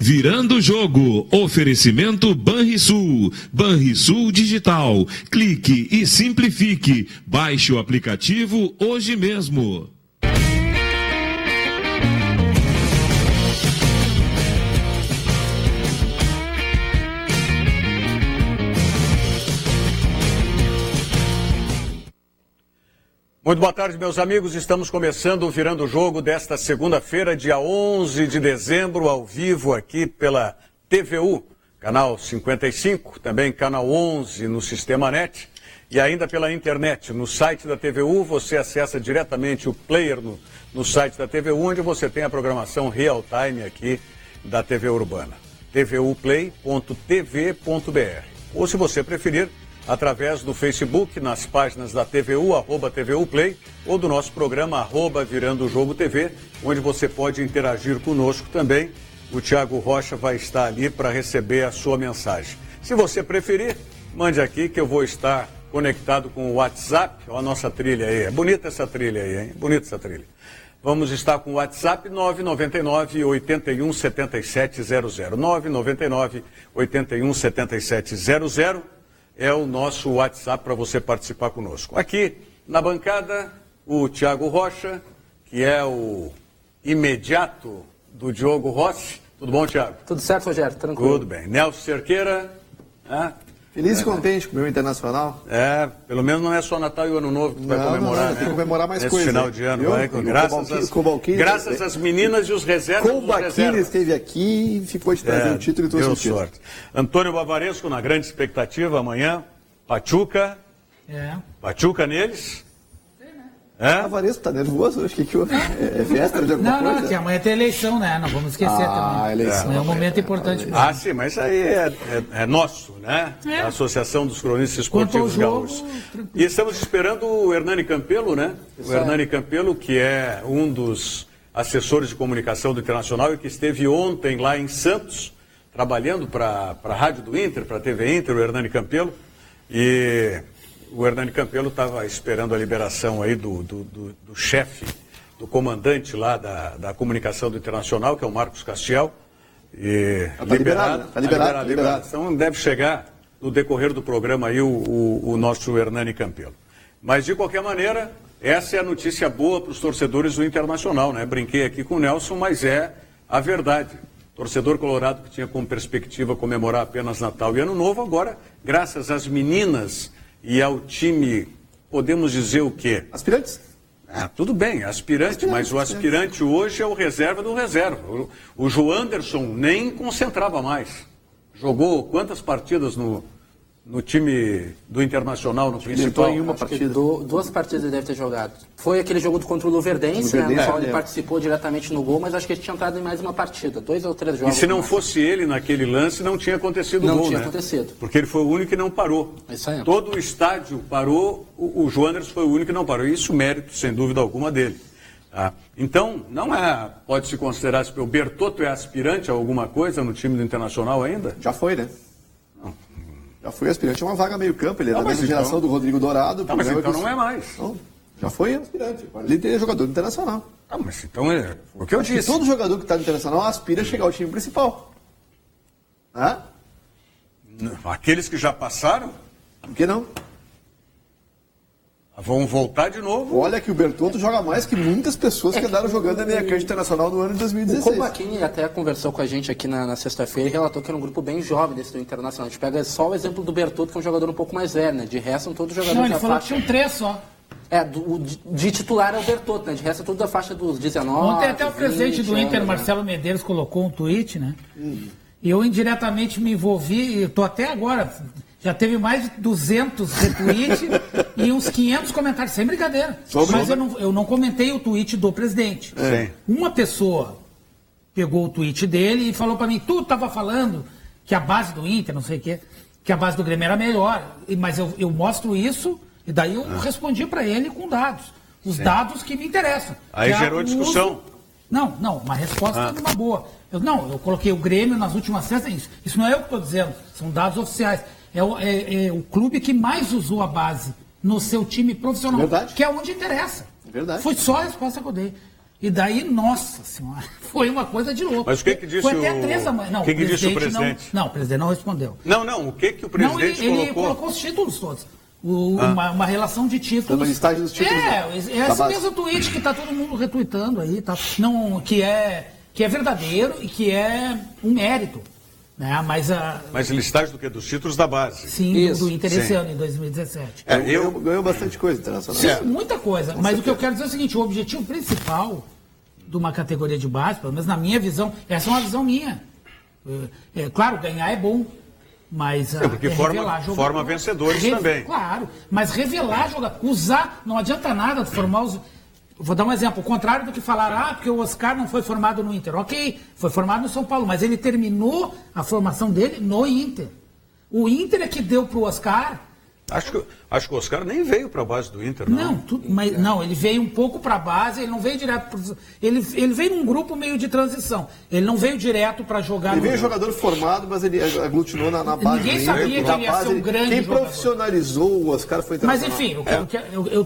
Virando o jogo. Oferecimento Banrisul. Banrisul Digital. Clique e simplifique. Baixe o aplicativo hoje mesmo. Muito boa tarde, meus amigos. Estamos começando o Virando o Jogo desta segunda-feira, dia 11 de dezembro, ao vivo aqui pela TVU, canal 55, também canal 11 no Sistema Net e ainda pela internet. No site da TVU, você acessa diretamente o player no site da TVU, onde você tem a programação real-time aqui da TV Urbana, tvuplay.tv.br. Ou, se você preferir, através do Facebook, nas páginas da TVU, @TVUplay, ou do nosso programa, Virando o Jogo TV, onde você pode interagir conosco também. O Thiago Rocha vai estar ali para receber a sua mensagem. Se você preferir, mande aqui que eu vou estar conectado com o WhatsApp. Olha a nossa trilha aí. É bonita essa trilha aí, hein? Bonita essa trilha. Vamos estar com o WhatsApp 999 81 7700. 999 81 7700. É o nosso WhatsApp para você participar conosco. Aqui na bancada, o Thiago Rocha, que é o imediato do Diogo Rossi. Tudo bom, Thiago? Tudo certo, Rogério, tranquilo. Tudo bem. Nelson Cerqueira. Feliz e contente com o meu Internacional. Pelo menos não é só Natal e Ano Novo que tu vai comemorar, né? Tem que comemorar mais nesse coisas. Final de ano, vai. Graças às meninas e os reservas. O Baquini esteve aqui e ficou de trazer o título e trouxe o título. Sorte. Antônio Bavaresco, na grande expectativa, amanhã. Pachuca. Pachuca neles. O Varesco tá nervoso hoje, que houve? É véspera de alguma coisa? Não, que amanhã tem eleição, né? Não vamos esquecer também. Eleição. É um momento importante mesmo. Sim, mas isso aí é nosso, né? A Associação dos Cronistas Esportivos Gaúchos. E estamos esperando o Hernani Campelo, né? O Hernani Campelo, que é um dos assessores de comunicação do Internacional e que esteve ontem lá em Santos, trabalhando para a Rádio do Inter, para a TV Inter, o Hernani Campelo. E o Hernani Campelo estava esperando a liberação aí do chefe, do comandante lá da comunicação do Internacional, que é o Marcos Castiel. E Tá liberado. Então deve chegar no decorrer do programa aí o nosso Hernani Campelo. Mas, de qualquer maneira, essa é a notícia boa para os torcedores do Internacional, né? Brinquei aqui com o Nelson, mas é a verdade. Torcedor colorado que tinha como perspectiva comemorar apenas Natal e Ano Novo, agora, graças às meninas e ao time, podemos dizer o quê? Aspirantes? Tudo bem, aspirante, mas o aspirante hoje é o reserva do reserva. O Joanderson nem concentrava mais. Jogou quantas partidas no time do Internacional, no principal? Em uma partida. Duas partidas ele deve ter jogado. Foi aquele jogo contra o Luverdense, né, no qual ele participou diretamente no gol, mas acho que ele tinha entrado em mais uma partida, 2 ou 3 jogos. E se não fosse ele naquele lance, não tinha acontecido o gol, né? Não tinha acontecido. Porque ele foi o único que não parou. Isso aí. Todo o estádio parou, o Joanderson foi o único que não parou. Isso mérito, sem dúvida alguma, dele. Então, não pode-se considerar que o Bertotto é aspirante a alguma coisa no time do Internacional ainda? Já foi, né? Já foi aspirante a uma vaga meio campo, ele é da mesma geração do Rodrigo Dourado. Mas então não é mais. Não, já foi aspirante. Ele é jogador do Internacional. Mas então é o que eu disse. Todo jogador que está no Internacional aspira a chegar ao time principal. Aqueles que já passaram? Por que não? Vão voltar de novo. Olha que o Bertotto joga mais que muitas pessoas que andaram jogando na meia cancha internacional no ano de 2016. O Kovačin até conversou com a gente aqui na sexta-feira e relatou que era um grupo bem jovem desse do Internacional. A gente pega só o exemplo do Bertotto, que é um jogador um pouco mais velho, né? De resto, são todos jogadores Não, ele da falou faixa. que tinham 3 só. De titular é o Bertotto, né? De resto é tudo da faixa dos 19. Ontem até o 20, presidente do Inter, Marcelo Medeiros, colocou um tweet, né? E eu indiretamente me envolvi, e estou até agora. Já teve mais de 200 retweets e uns 500 comentários, sem brincadeira. Mas eu não comentei o tweet do presidente. Uma pessoa pegou o tweet dele e falou para mim, tu estava falando que a base do Inter, não sei o quê, que a base do Grêmio era melhor. Mas eu mostro isso e daí eu respondi para ele com dados. Os dados que me interessam. Aí gerou discussão. Não, uma resposta numa boa. Eu coloquei o Grêmio nas últimas 6. Isso não é eu que estou dizendo, são dados oficiais. É o clube que mais usou a base no seu time profissional, Verdade. que é onde interessa. Verdade. Foi só a resposta que eu dei. E daí, nossa senhora, foi uma coisa de louco. Mas o que disse foi até 3 da manhã. Não, o que disse o presidente? Não, o presidente não respondeu. Não, o que o presidente colocou? Ele colocou? Colocou os títulos todos. Uma relação de títulos. Uma listagem dos títulos. É esse mesmo tweet que está todo mundo retweetando aí, tá? Não, que é verdadeiro e que é um mérito. Né? Mas listagem do quê? Dos títulos da base. Sim, do Inter esse ano, em 2017. Ganhou bastante coisa internacional. Sim, muita coisa. Mas o que eu quero dizer é o seguinte, o objetivo principal de uma categoria de base, pelo menos na minha visão, essa é uma visão minha. Claro, ganhar é bom, mas porque forma vencedores também. Claro, mas revelar jogador, usar, não adianta nada formar os... Vou dar um exemplo, o contrário do que falar, porque o Oscar não foi formado no Inter. Ok, foi formado no São Paulo, mas ele terminou a formação dele no Inter. O Inter é que deu para o Oscar... Acho que o Oscar nem veio para a base do Inter, não. Não, ele veio um pouco para a base, ele não veio direto para... Ele veio num grupo meio de transição. Ele não veio direto para jogar... Ele veio jogador formado, mas ele aglutinou na base. Ninguém sabia que ele ia ser um grande Quem jogador. Profissionalizou o Oscar foi internacional. Mas enfim,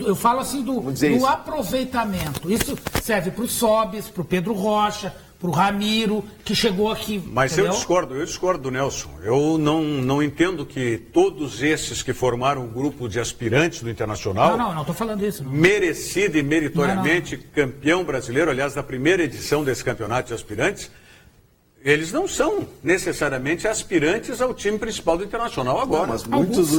eu falo assim do aproveitamento. Isso serve para o Sobis, para o Pedro Rocha, para o Ramiro, que chegou aqui. Mas entendeu? eu discordo do Nelson. Eu não entendo que todos esses que formaram o grupo de aspirantes do Internacional... Não estou falando isso. Não. Merecido e meritoriamente campeão brasileiro, aliás, da primeira edição desse campeonato de aspirantes, eles não são necessariamente aspirantes ao time principal do Internacional agora. Mas muitos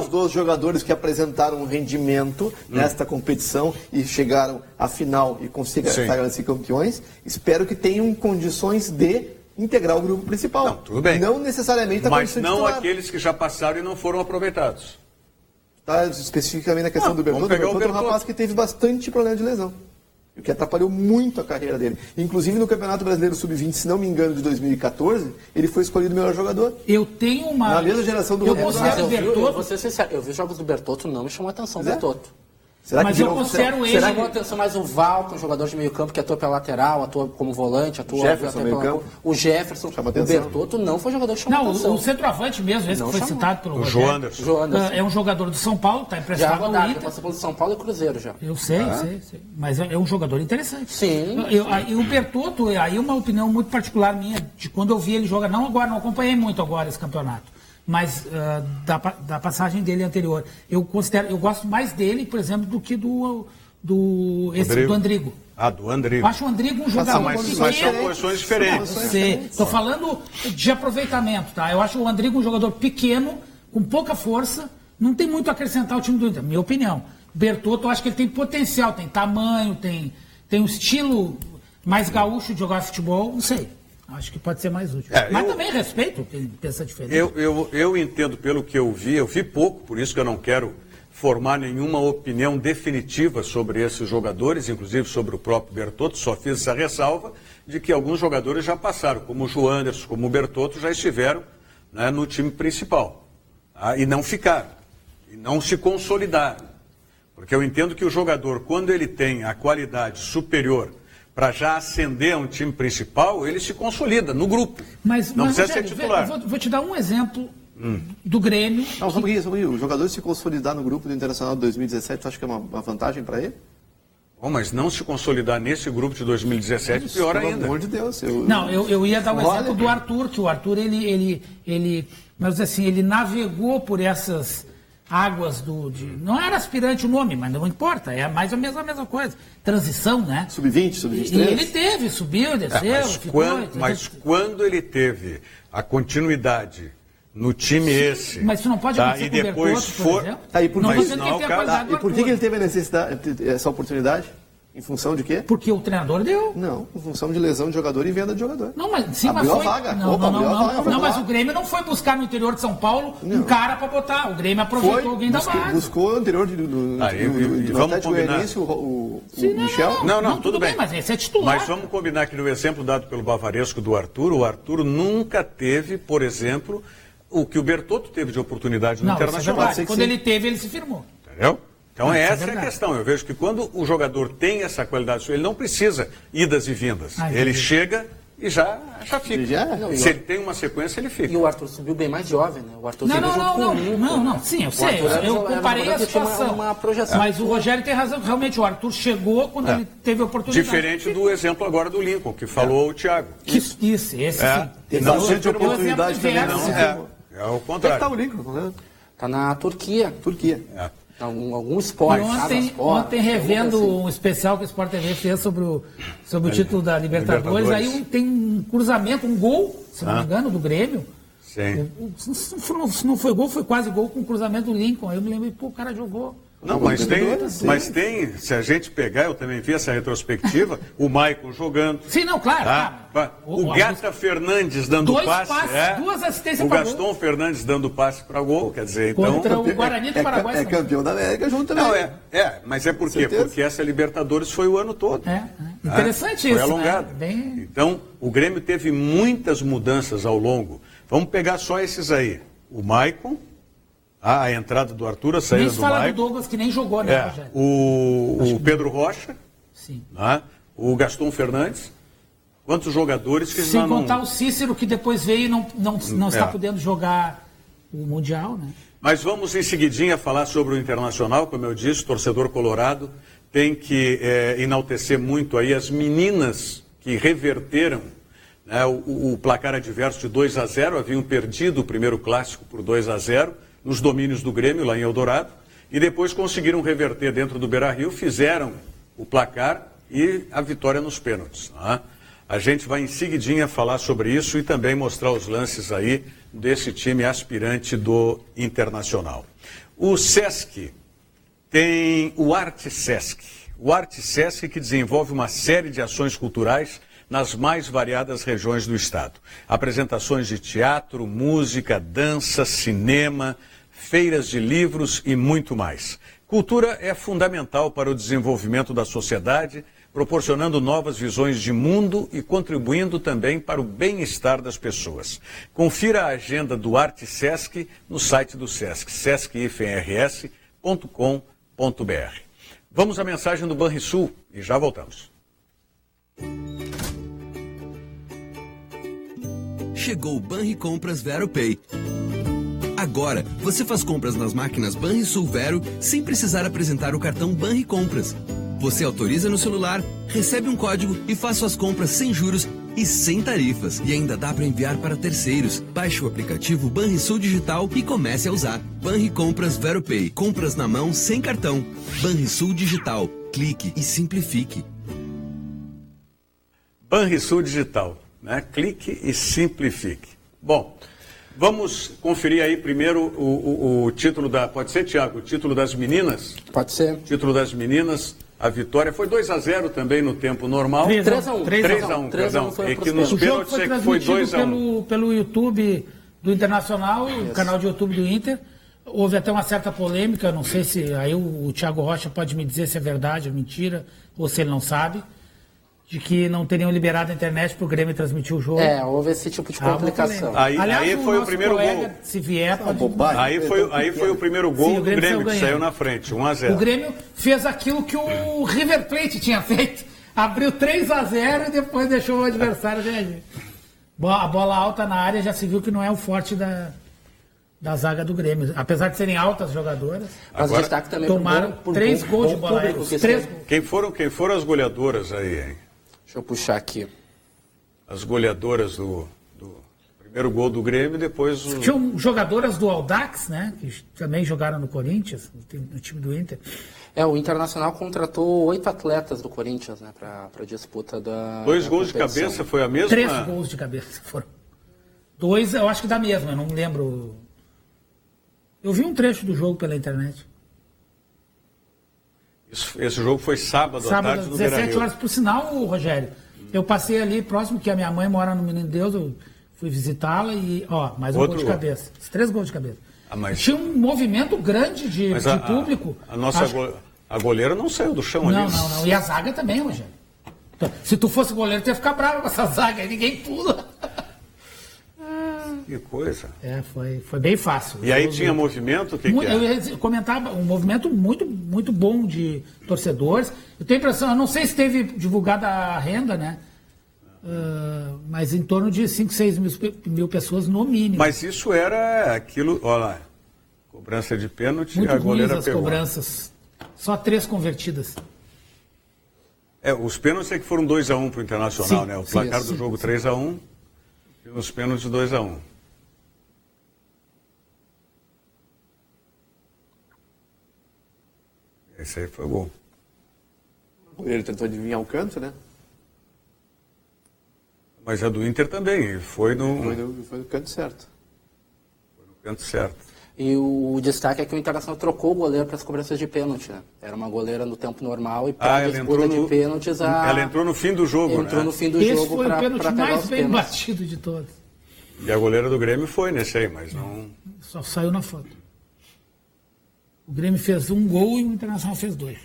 dos jogadores que apresentaram um rendimento nesta competição e chegaram à final e conseguiram ser campeões, espero que tenham condições de integrar o grupo principal. Não, tudo bem. Não necessariamente a condição titular. Mas não aqueles que já passaram e não foram aproveitados. Tá, especificamente na questão do Bertotto. O Bertotto é um rapaz que teve bastante problema de lesão. O que atrapalhou muito a carreira dele. Inclusive no Campeonato Brasileiro Sub-20, se não me engano, de 2014, ele foi escolhido o melhor jogador. Eu tenho uma... Na mesma geração do Bertotto. Eu vou ser sincero, eu vi os jogos do Bertotto, não me chamou a atenção o Bertotto. Mas eu considero ele... Será que chamou a atenção mais o Val, que é um jogador de meio campo que atua pela lateral, atua como volante, atua Jefferson, o Jefferson. O Bertotto não foi jogador que chamou a atenção. Não, o centroavante mesmo, esse que foi citado pelo João Anderson. É um jogador do São Paulo, está emprestado ao Inter. Passou pelo São Paulo e Cruzeiro já. Eu sei. Mas é um jogador interessante. Sim. E o Bertotto, aí uma opinião muito particular minha, de quando eu vi ele jogar, não acompanhei muito agora esse campeonato. Mas da passagem dele anterior, eu gosto mais dele, por exemplo, do que do Andrigo. Do Andrigo. Eu acho o Andrigo um jogador... mas são posições diferentes. Estou falando de aproveitamento, tá? Eu acho o Andrigo um jogador pequeno, com pouca força, não tem muito a acrescentar ao time do Inter, minha opinião. Bertotto, eu acho que ele tem potencial, tem tamanho, tem um estilo mais gaúcho de jogar futebol, não sei. Acho que pode ser mais útil. Mas também respeito quem pensa diferente. Eu entendo pelo que eu vi pouco, por isso que eu não quero formar nenhuma opinião definitiva sobre esses jogadores, inclusive sobre o próprio Bertotto, só fiz essa ressalva de que alguns jogadores já passaram, como o João Anderson, como o Bertotto, já estiveram, né, no time principal. E não ficaram, e não se consolidaram. Porque eu entendo que o jogador, quando ele tem a qualidade superior para já ascender a um time principal, ele se consolida no grupo. Não precisa ser titular. Vou te dar um exemplo do Grêmio. Não, só um pouquinho. O jogador se consolidar no grupo do Internacional de 2017, tu acha que é uma vantagem para ele? Mas não se consolidar nesse grupo de 2017, pior ainda. Pelo amor de Deus. Eu ia dar um exemplo do Arthur, que o Arthur, mas assim, ele navegou por essas águas não era aspirante o nome, mas não importa, é mais ou menos a mesma coisa. Transição, né? Sub-20, sub-23. E ele teve, subiu, desceu, mas quando ele teve a continuidade no time esse... Mas isso não pode acontecer com o Bertotto, por exemplo? E por que ele teve a necessidade, essa oportunidade? Em função de quê? Porque o treinador deu. Não, em função de lesão de jogador e venda de jogador. Não, mas sim, abriu mas foi... a vaga. Não, mas o Grêmio não foi buscar no interior de São Paulo um cara para botar. O Grêmio aproveitou alguém da base. Buscou o anterior do Atlético Goianiense, o Michel. Não, tudo bem. Mas esse é titular. Mas vamos combinar que no exemplo dado pelo Bavaresco do Arthur, o Arthur nunca teve, por exemplo, o que o Bertotto teve de oportunidade no Internacional. Quando ele teve, ele se firmou. Entendeu? Então essa é a questão. Eu vejo que quando o jogador tem essa qualidade, ele não precisa idas e vindas. Ele chega e já fica. Já? Se ele tem uma sequência, ele fica. E o Arthur subiu bem mais jovem, né? O Arthur subiu junto com o Lincoln. Não, sim, eu sei. Eu comparei a situação. Uma projeção. Mas o Rogério tem razão. Realmente, o Arthur chegou quando ele teve a oportunidade. Diferente do exemplo agora do Lincoln, que falou o Thiago. Isso, esse sim. Ele Não, não teve oportunidade também, não. É o Onde contrário. está o Lincoln? Tá na Turquia. Turquia. Algum E esporte. ontem revendo um especial que o Sport TV fez sobre o título da Libertadores, aí tem um cruzamento, um gol, se não me engano, do Grêmio. Sim. Se não foi gol, foi quase gol com o cruzamento do Lincoln. Aí eu me lembrei, o cara jogou. Não, mas tem, se a gente pegar, eu também vi essa retrospectiva, o Maicon jogando. Sim, não, claro. O Gata Fernandes dando passe. Duas assistências o para Gaston gol. Fernandes dando passe para gol, quer dizer, então... Contra o Guarani do Paraguai. É campeão da América junto também. Não, mas é por quê? Certeza. Porque essa Libertadores foi o ano todo. Interessante foi isso, alongado. né? Bem... Então, o Grêmio teve muitas mudanças ao longo. Vamos pegar só esses aí. O Maicon, a entrada do Arthur, a saída Nem se do fala Maicon. do Douglas, que nem jogou, né, Rogério? O Pedro Rocha, Sim. né? O Gaston Fernandes. Quantos jogadores que Sem já contar não... o Cícero, que depois veio e não está podendo jogar o Mundial, né? Mas vamos em seguidinha falar sobre o Internacional, como eu disse, torcedor colorado tem que enaltecer muito aí as meninas que reverteram, né, o placar adverso de 2-0, haviam perdido o primeiro clássico por 2-0 nos domínios do Grêmio, lá em Eldorado, e depois conseguiram reverter dentro do Beira-Rio, fizeram o placar e a vitória nos pênaltis. Né? A gente vai em seguidinha falar sobre isso e também mostrar os lances aí desse time aspirante do Internacional. O Sesc tem o Arte Sesc. O Arte Sesc que desenvolve uma série de ações culturais nas mais variadas regiões do estado. Apresentações de teatro, música, dança, cinema, feiras de livros e muito mais. Cultura é fundamental para o desenvolvimento da sociedade, proporcionando novas visões de mundo e contribuindo também para o bem-estar das pessoas. Confira a agenda do Arte Sesc no site do Sesc, sesc-ifrs.com.br. Vamos à mensagem do Banrisul e já voltamos. Chegou o Banri Compras Vero Pay. Agora, você faz compras nas máquinas Banrisul Vero sem precisar apresentar o cartão Banri Compras. Você autoriza no celular, recebe um código e faz suas compras sem juros e sem tarifas. E ainda dá para enviar para terceiros. Baixe o aplicativo Banrisul Digital e comece a usar. Banri Compras Vero Pay. Compras na mão sem cartão. Banrisul Digital. Clique e simplifique. Banrisul Digital, né? Clique e simplifique. Bom, vamos conferir aí primeiro o título da... Pode ser, Thiago? O título das meninas? Pode ser. Título das meninas, a vitória foi 2-0 também no tempo normal. 3-1. 3-1, perdão. foi É que nos O jogo pênaltis foi é que foi transmitido 2-1. pelo YouTube do Internacional, o canal de YouTube do Inter. Houve até uma certa polêmica, não sei se aí o Thiago Rocha pode me dizer se é verdade ou mentira, ou se ele não sabe, de que não teriam liberado a internet para o Grêmio transmitir o jogo. Houve esse tipo de complicação. Aí foi o primeiro colega, gol. Se vier, pode... Aí foi o primeiro gol. Sim, do Grêmio que saiu na frente, 1-0. O Grêmio fez aquilo que o River Plate tinha feito. Abriu 3-0 e depois deixou o adversário reagir. A bola alta na área já se viu que não é o forte da zaga do Grêmio. Apesar de serem altas jogadoras. Mas agora, destaque também tomaram 3 gols de bola aérea. Quem foram as goleadoras aí, hein? Deixa eu puxar aqui. As goleadoras do primeiro gol do Grêmio e depois... Tinham jogadoras do Audax, né? Que também jogaram no Corinthians, no time do Inter. O Internacional contratou 8 atletas do Corinthians, né? Para disputa da... 2 gols de cabeça, foi a mesma? 3 gols de cabeça foram. 2, eu acho que da mesma, eu não me lembro. Eu vi um trecho do jogo pela internet. Esse jogo foi sábado à tarde no 17 horas, por sinal, Rogério. Eu passei ali próximo, que a minha mãe mora no Menino Deus, eu fui visitá-la e, mais um gol de cabeça. 3 gols de cabeça. Tinha um movimento grande de público. A goleira não saiu do chão ali. Não. E a zaga também, Rogério. Então, se tu fosse goleiro, tu ia ficar bravo com essa zaga, aí ninguém pula. Que coisa. Foi bem fácil. E aí tinha movimento? Eu comentava, um movimento muito, muito bom de torcedores. Eu tenho a impressão, eu não sei se teve divulgada a renda, né? mas em torno de 5, 6 mil pessoas no mínimo. Mas isso era aquilo, olha lá, cobrança de pênalti, muito a goleira as pegou. Cobranças, só 3 convertidas. Os pênaltis é que foram 2-1 para o Internacional, Sim, né? O placar do jogo 3-1 e nos pênaltis 2-1. Esse aí foi o gol. Ele tentou adivinhar o canto, né? Mas a do Inter também, foi no canto certo. Foi no canto certo. E o destaque é que o Internacional trocou o goleiro para as cobranças de pênalti, né? Era uma goleira no tempo normal e para a disputa de pênaltis... Ela entrou no fim do jogo, entrou no fim do Esse jogo foi o pênalti mais bem pênaltis. batido de todos. E a goleira do Grêmio foi nesse aí, mas não... Só saiu na foto. O Grêmio fez 1 gol e o Internacional fez 2.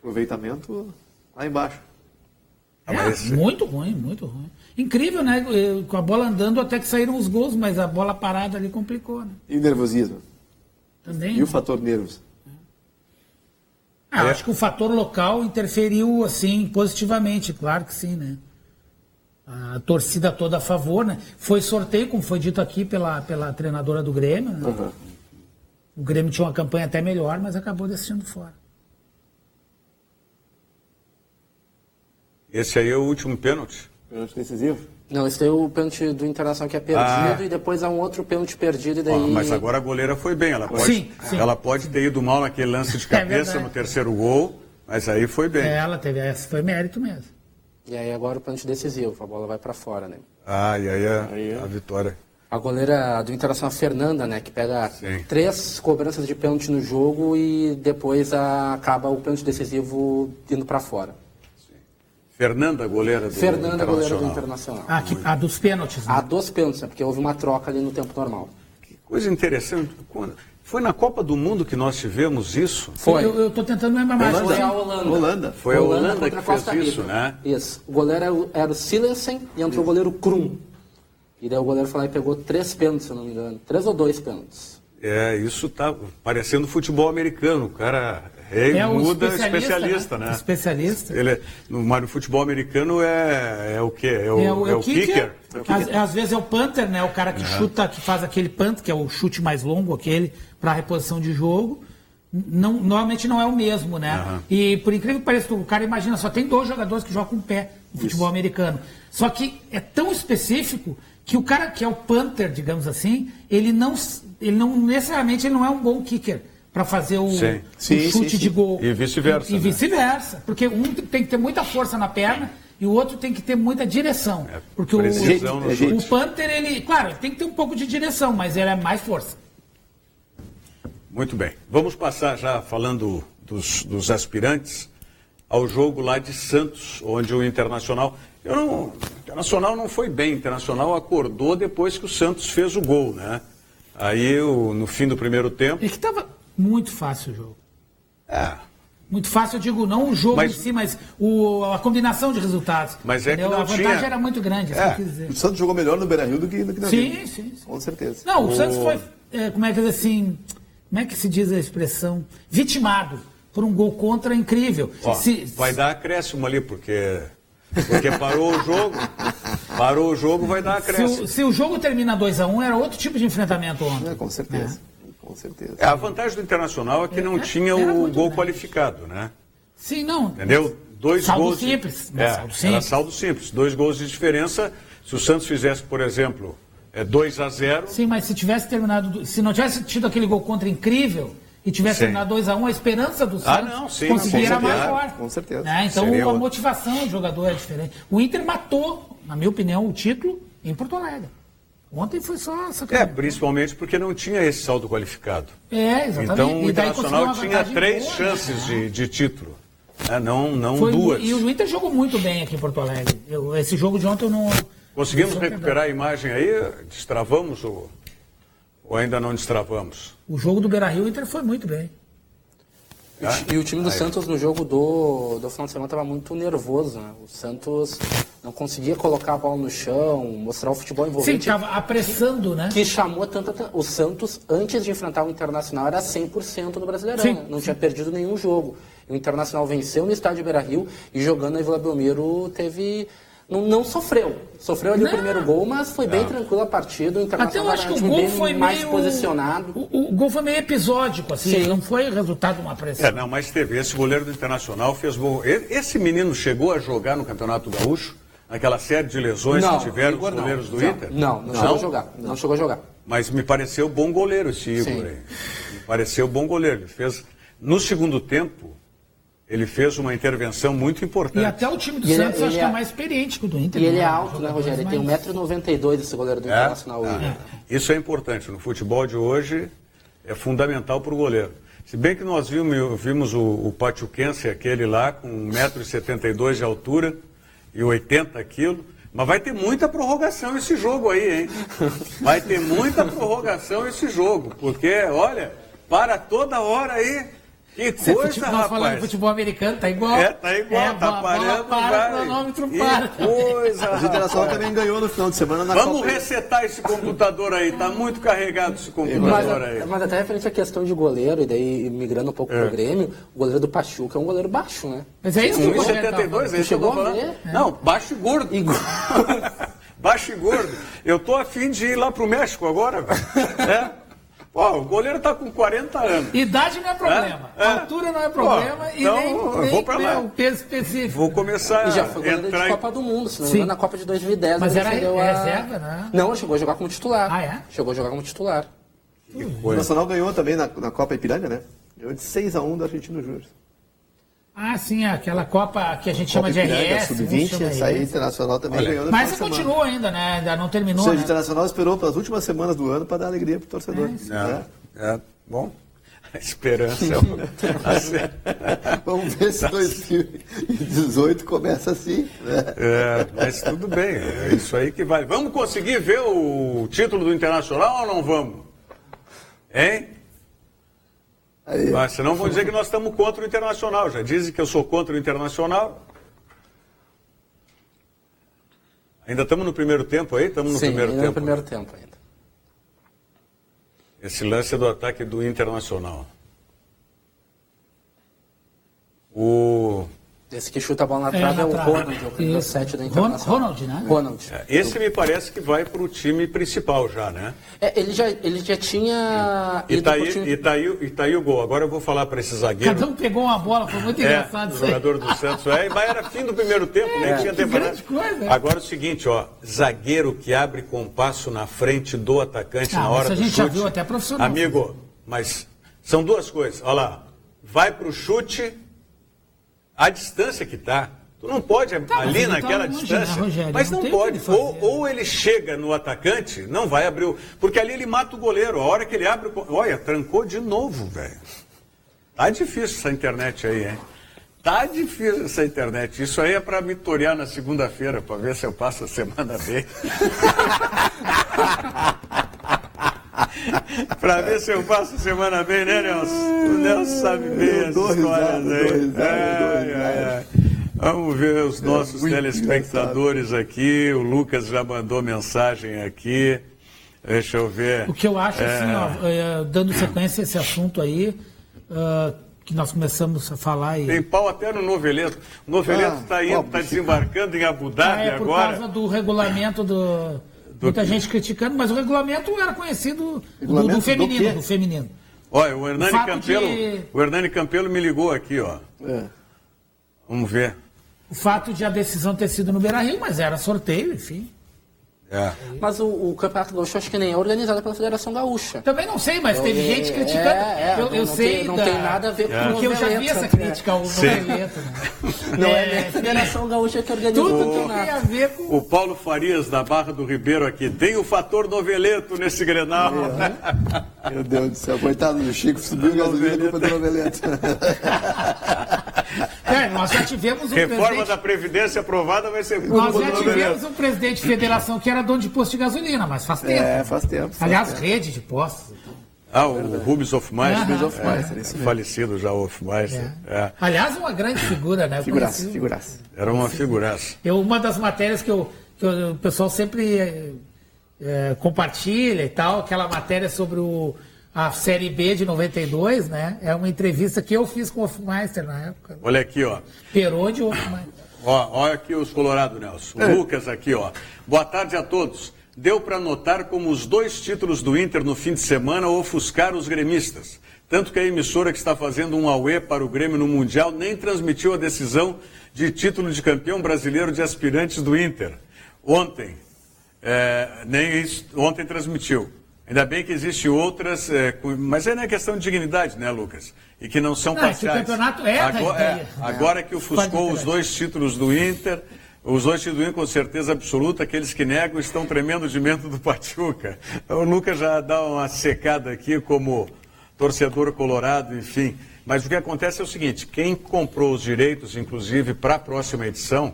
Aproveitamento lá embaixo. Muito ruim, muito ruim. Incrível, né? Com a bola andando até que saíram os gols, mas a bola parada ali complicou, né? E o nervosismo? Também. E o fator nervos? Acho que o fator local interferiu, assim, positivamente, claro que sim, né? A torcida toda a favor, né? Foi sorteio, como foi dito aqui pela treinadora do Grêmio, né? Uhum. O Grêmio tinha uma campanha até melhor, mas acabou decidindo fora. Esse aí é o último pênalti? Pênalti decisivo? Não, esse é o pênalti do Internacional que é perdido e depois há um outro pênalti perdido e daí... Mas agora a goleira foi bem, ela pode ter ido mal naquele lance de cabeça no terceiro gol, mas aí foi bem. Ela teve, essa foi mérito mesmo. E aí agora o pênalti decisivo, a bola vai para fora, né? E aí a vitória. A goleira do Internacional, Fernanda, né, que pega 3 cobranças de pênalti no jogo e depois acaba o pênalti decisivo indo para fora. Fernanda, goleira do Internacional. A dos pênaltis. Né? A dos pênaltis, né, porque houve uma troca ali no tempo normal. Que coisa interessante. Foi na Copa do Mundo que nós tivemos isso? Foi. Eu estou tentando lembrar mais. Foi a Holanda. Foi a Holanda que fez isso, né? Isso. O goleiro era o Silensen e entrou o goleiro Krum. E daí o goleiro foi lá e pegou 3 pênaltis, se eu não me engano. 3 ou 2 pênaltis. Isso tá parecendo futebol americano. O cara muda especialista, né? Especialista. No futebol americano é o quê? É o kicker? Às vezes é o punter, né? O cara que chuta, que faz aquele punt, que é o chute mais longo, aquele, para reposição de jogo. Normalmente não é o mesmo, né? E por incrível que pareça, o cara imagina, só tem 2 jogadores que jogam com o pé no futebol americano. Só que é tão específico que o cara que é o punter, digamos assim, ele não necessariamente ele não é um goal kicker para fazer o chute de gol. E vice-versa. E vice-versa. Porque um tem que ter muita força na perna e o outro tem que ter muita direção. Porque o punter, ele tem que ter um pouco de direção, mas ele é mais força. Muito bem. Vamos passar já falando dos aspirantes ao jogo lá de Santos, onde o Internacional... O Internacional não foi bem. O Internacional acordou depois que o Santos fez o gol, né? Aí, no fim do primeiro tempo... É que estava muito fácil o jogo. Muito fácil, eu digo, não o jogo em si, mas a combinação de resultados. Mas é que a vantagem era muito grande, isso que eu quis dizer. O Santos jogou melhor no Beira-Rio do que na Vila. Sim. Com certeza. Não, o Santos foi, como é que se diz a expressão? Vitimado por um gol contra incrível. Vai dar acréscimo ali, porque parou o jogo, vai dar acréscimo. Se o jogo termina 2-1, era outro tipo de enfrentamento ontem. Com certeza. Com certeza. A vantagem do Internacional é que não tinha o gol qualificado, né? Sim, não. Entendeu? 2 saldo gols. Simples. Era saldo simples. 2 gols de diferença. Se o Santos fizesse, por exemplo, 2-0. Sim, mas se não tivesse tido aquele gol contra incrível e tivesse terminado 2-1, a esperança do Santos conseguir era maior. Com certeza. Então a motivação do jogador é diferente. O Inter matou, na minha opinião, o título em Porto Alegre. Ontem foi só sacanagem. Principalmente porque não tinha esse saldo qualificado. Exatamente. Então o Internacional tinha 3 chances de título. Não 2. E o Inter jogou muito bem aqui em Porto Alegre. Esse jogo de ontem eu não... Conseguimos recuperar a imagem aí? Destravamos ou ainda não destravamos? O jogo do Beira-Rio, o Inter foi muito bem. E o time do Santos no jogo do final de semana estava muito nervoso, né? O Santos não conseguia colocar a bola no chão, mostrar o futebol envolvente. Sim, estava apressando, né? Que chamou tanto... O Santos, antes de enfrentar o Internacional, era 100% no Brasileirão, né? Não tinha perdido nenhum jogo. O Internacional venceu no estádio Beira-Rio e jogando na Vila Belmiro não sofreu. Sofreu ali o primeiro gol, mas foi bem tranquilo a partida. O Internacional até eu acho que o gol foi mais meio posicionado. O gol foi meio episódico, assim, não foi resultado de uma pressão. Não, mas teve. Esse goleiro do Internacional fez gol. Esse menino chegou a jogar no Campeonato Gaúcho? Aquela série de lesões que tiveram os goleiros do Inter? Não chegou a jogar. Não chegou a jogar. Mas me pareceu bom goleiro esse Igor aí. Me pareceu bom goleiro. Ele fez, no segundo tempo, ele fez uma intervenção muito importante. E até o time do Santos acho que é mais experiente que o do Inter. E ele é alto, né, Rogério? Ele tem 1,92 m esse goleiro do Internacional. Isso é importante. No futebol de hoje é fundamental para o goleiro. Se bem que nós vimos o Pachuquense, aquele lá, com 1,72 m de altura e 80 quilos. Mas vai ter muita prorrogação esse jogo aí, hein? Vai ter muita prorrogação esse jogo. Porque, olha, para toda hora aí. Que coisa, rapaz. Nós falando de futebol americano, tá igual. Tá igual, tá parando, para, o cronômetro para. Que coisa, O Internacional também ganhou no final de semana na Vamos Copa. resetar esse computador aí, tá muito carregado esse computador aí. Mas até referente à questão de goleiro, e daí migrando um pouco pro Grêmio, o goleiro do Pachuca é um goleiro baixo, né? Mas é isso que 1,72, é isso que eu tô falando. Não, baixo e gordo. Baixo e gordo. Eu tô a fim de ir lá pro México agora, velho. Pô, o goleiro tá com 40 anos. Idade não é problema. Altura não é problema. E então, nem vou pra lá. o peso específico. Vou começar E já foi goleiro de Copa do Mundo, se não me engano, na Copa de 2010. Mas era defendeu reserva, né? Não, chegou a jogar como titular. Ah, é? Chegou a jogar como titular. O Nacional ganhou também na Copa Ipiranga, né? Ganhou de 6-1 do Argentino Júnior. Ah, sim, aquela Copa que a gente chama de RS. Sub-20, essa aí Internacional também ganhou na Mas continua ainda, né? Ainda não terminou, Ou seja, né? o Internacional esperou pelas últimas semanas do ano para dar alegria pro torcedor. Bom, a esperança Vamos ver se 2018 começa assim. Né? Mas tudo bem, é isso aí que vale. Vamos conseguir ver o título do Internacional ou não vamos? Hein? Aí. Mas senão vão dizer que nós estamos contra o Internacional. Já dizem que eu sou contra o Internacional. Ainda estamos no primeiro tempo aí? Estamos no primeiro tempo. No primeiro tempo ainda. Esse lance é do ataque do Internacional. Esse que chuta a bola na trave é o Ronald, o primeiro set do Internacional. Ronald, né? Ronald. Esse me parece que vai para o time principal já, né? Ele já tinha... E tá aí o gol. Agora eu vou falar para esse zagueiro. Cada um pegou uma bola, foi muito engraçado o isso aí. jogador do Santos. Mas era fim do primeiro tempo, nem tinha tempo. grande coisa. Agora é o seguinte, ó. Zagueiro que abre compasso na frente do atacante na hora do chute. A gente já viu até profissional. Amigo, mas são duas coisas. Olha lá. Vai pro chute... A distância que tá, tu não pode ali naquela distância, Rogério, mas não pode. Ou ele chega no atacante, não vai abrir porque ali ele mata o goleiro. A hora que ele abre, olha, trancou de novo, velho. Tá difícil essa internet aí, hein? Tá difícil essa internet. Isso aí é para me torear na segunda-feira, para ver se eu passo a semana bem. Pra ver se eu passo a semana bem, né, Nelson? O Nelson sabe bem as histórias aí. Vamos ver os nossos telespectadores aqui. O Lucas já mandou mensagem aqui. Deixa eu ver. O que eu acho, assim, ó, dando sequência a esse assunto aí, que nós começamos a falar. Tem pau até no Noveleto. O Noveleto está desembarcando em Abu Dhabi por agora. Por causa do regulamento Muita gente criticando, mas o regulamento era conhecido do feminino. Olha, o Hernani Campelo me ligou aqui, ó. Vamos ver. O fato de a decisão ter sido no Beira-Rio, mas era sorteio, enfim. Mas o Campeonato Gaúcho acho que nem é organizado pela Federação Gaúcha. Também não sei, mas teve gente criticando. Eu sei. Não tem nada a ver com o porque eu já vi essa crítica ao Noveleto. Não é a Federação Gaúcha que organiza tudo que tem a ver com... O Paulo Farias, da Barra do Ribeiro aqui, tem o fator Noveleto nesse Grenal. Meu Deus do céu, coitado do Chico, subiu gasolina culpa do Noveleto. Nós já tivemos Reforma da Previdência aprovada vai ser Nós já tivemos um presidente de federação que era dono de posto de gasolina, mas faz tempo. Faz tempo. Aliás, rede de postos. O Rubens Hofmeister. Falecido já o Hofmeister. Aliás, uma grande figura, né? Figuraça. Era uma figuraça. Uma das matérias que o pessoal sempre compartilha e tal, aquela matéria sobre a Série B de 92, né? É uma entrevista que eu fiz com o Hofmeister na época. Olha aqui, ó. Perode e Hofmeister. Olha aqui os Colorado, Nelson. O Lucas aqui, ó. Boa tarde a todos. Deu para notar como os 2 títulos do Inter no fim de semana ofuscaram os gremistas. Tanto que a emissora que está fazendo um auê para o Grêmio no Mundial nem transmitiu a decisão de título de campeão brasileiro de aspirantes do Inter. Ontem transmitiu. Ainda bem que existem outras, mas não é questão de dignidade, né, Lucas? E que não são parciais. O campeonato agora que ofuscou os 2 títulos do Inter, os 2 títulos do Inter, com certeza absoluta, aqueles que negam estão tremendo de medo do Pachuca. O Lucas já dá uma secada aqui como torcedor colorado, enfim. Mas o que acontece é o seguinte, quem comprou os direitos, inclusive, para a próxima edição,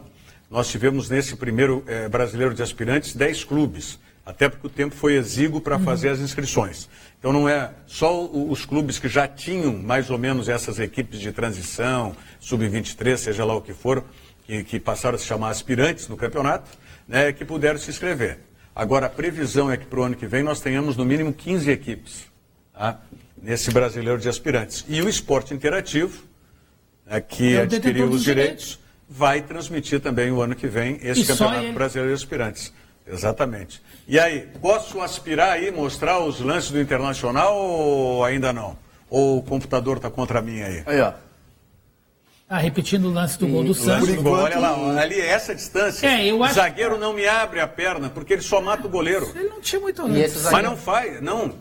nós tivemos nesse primeiro brasileiro de aspirantes 10 clubes. Até porque o tempo foi exíguo para fazer as inscrições. Então não é só os clubes que já tinham mais ou menos essas equipes de transição, sub-23, seja lá o que for, que passaram a se chamar aspirantes no campeonato, né, que puderam se inscrever. Agora a previsão é que para o ano que vem nós tenhamos no mínimo 15 equipes, tá, nesse brasileiro de aspirantes. E o Esporte Interativo, que adquiriu os direitos, vai transmitir também o ano que vem esse campeonato brasileiro de aspirantes. Exatamente. E aí, posso aspirar aí, mostrar os lances do Internacional ou ainda não? Ou o computador está contra mim aí? Aí, ó. Repetindo o lance do gol do Santos. Olha lá, ali essa distância. O zagueiro não me abre a perna, porque ele só mata o goleiro. Ele não tinha muito lance. Mas não faz, não.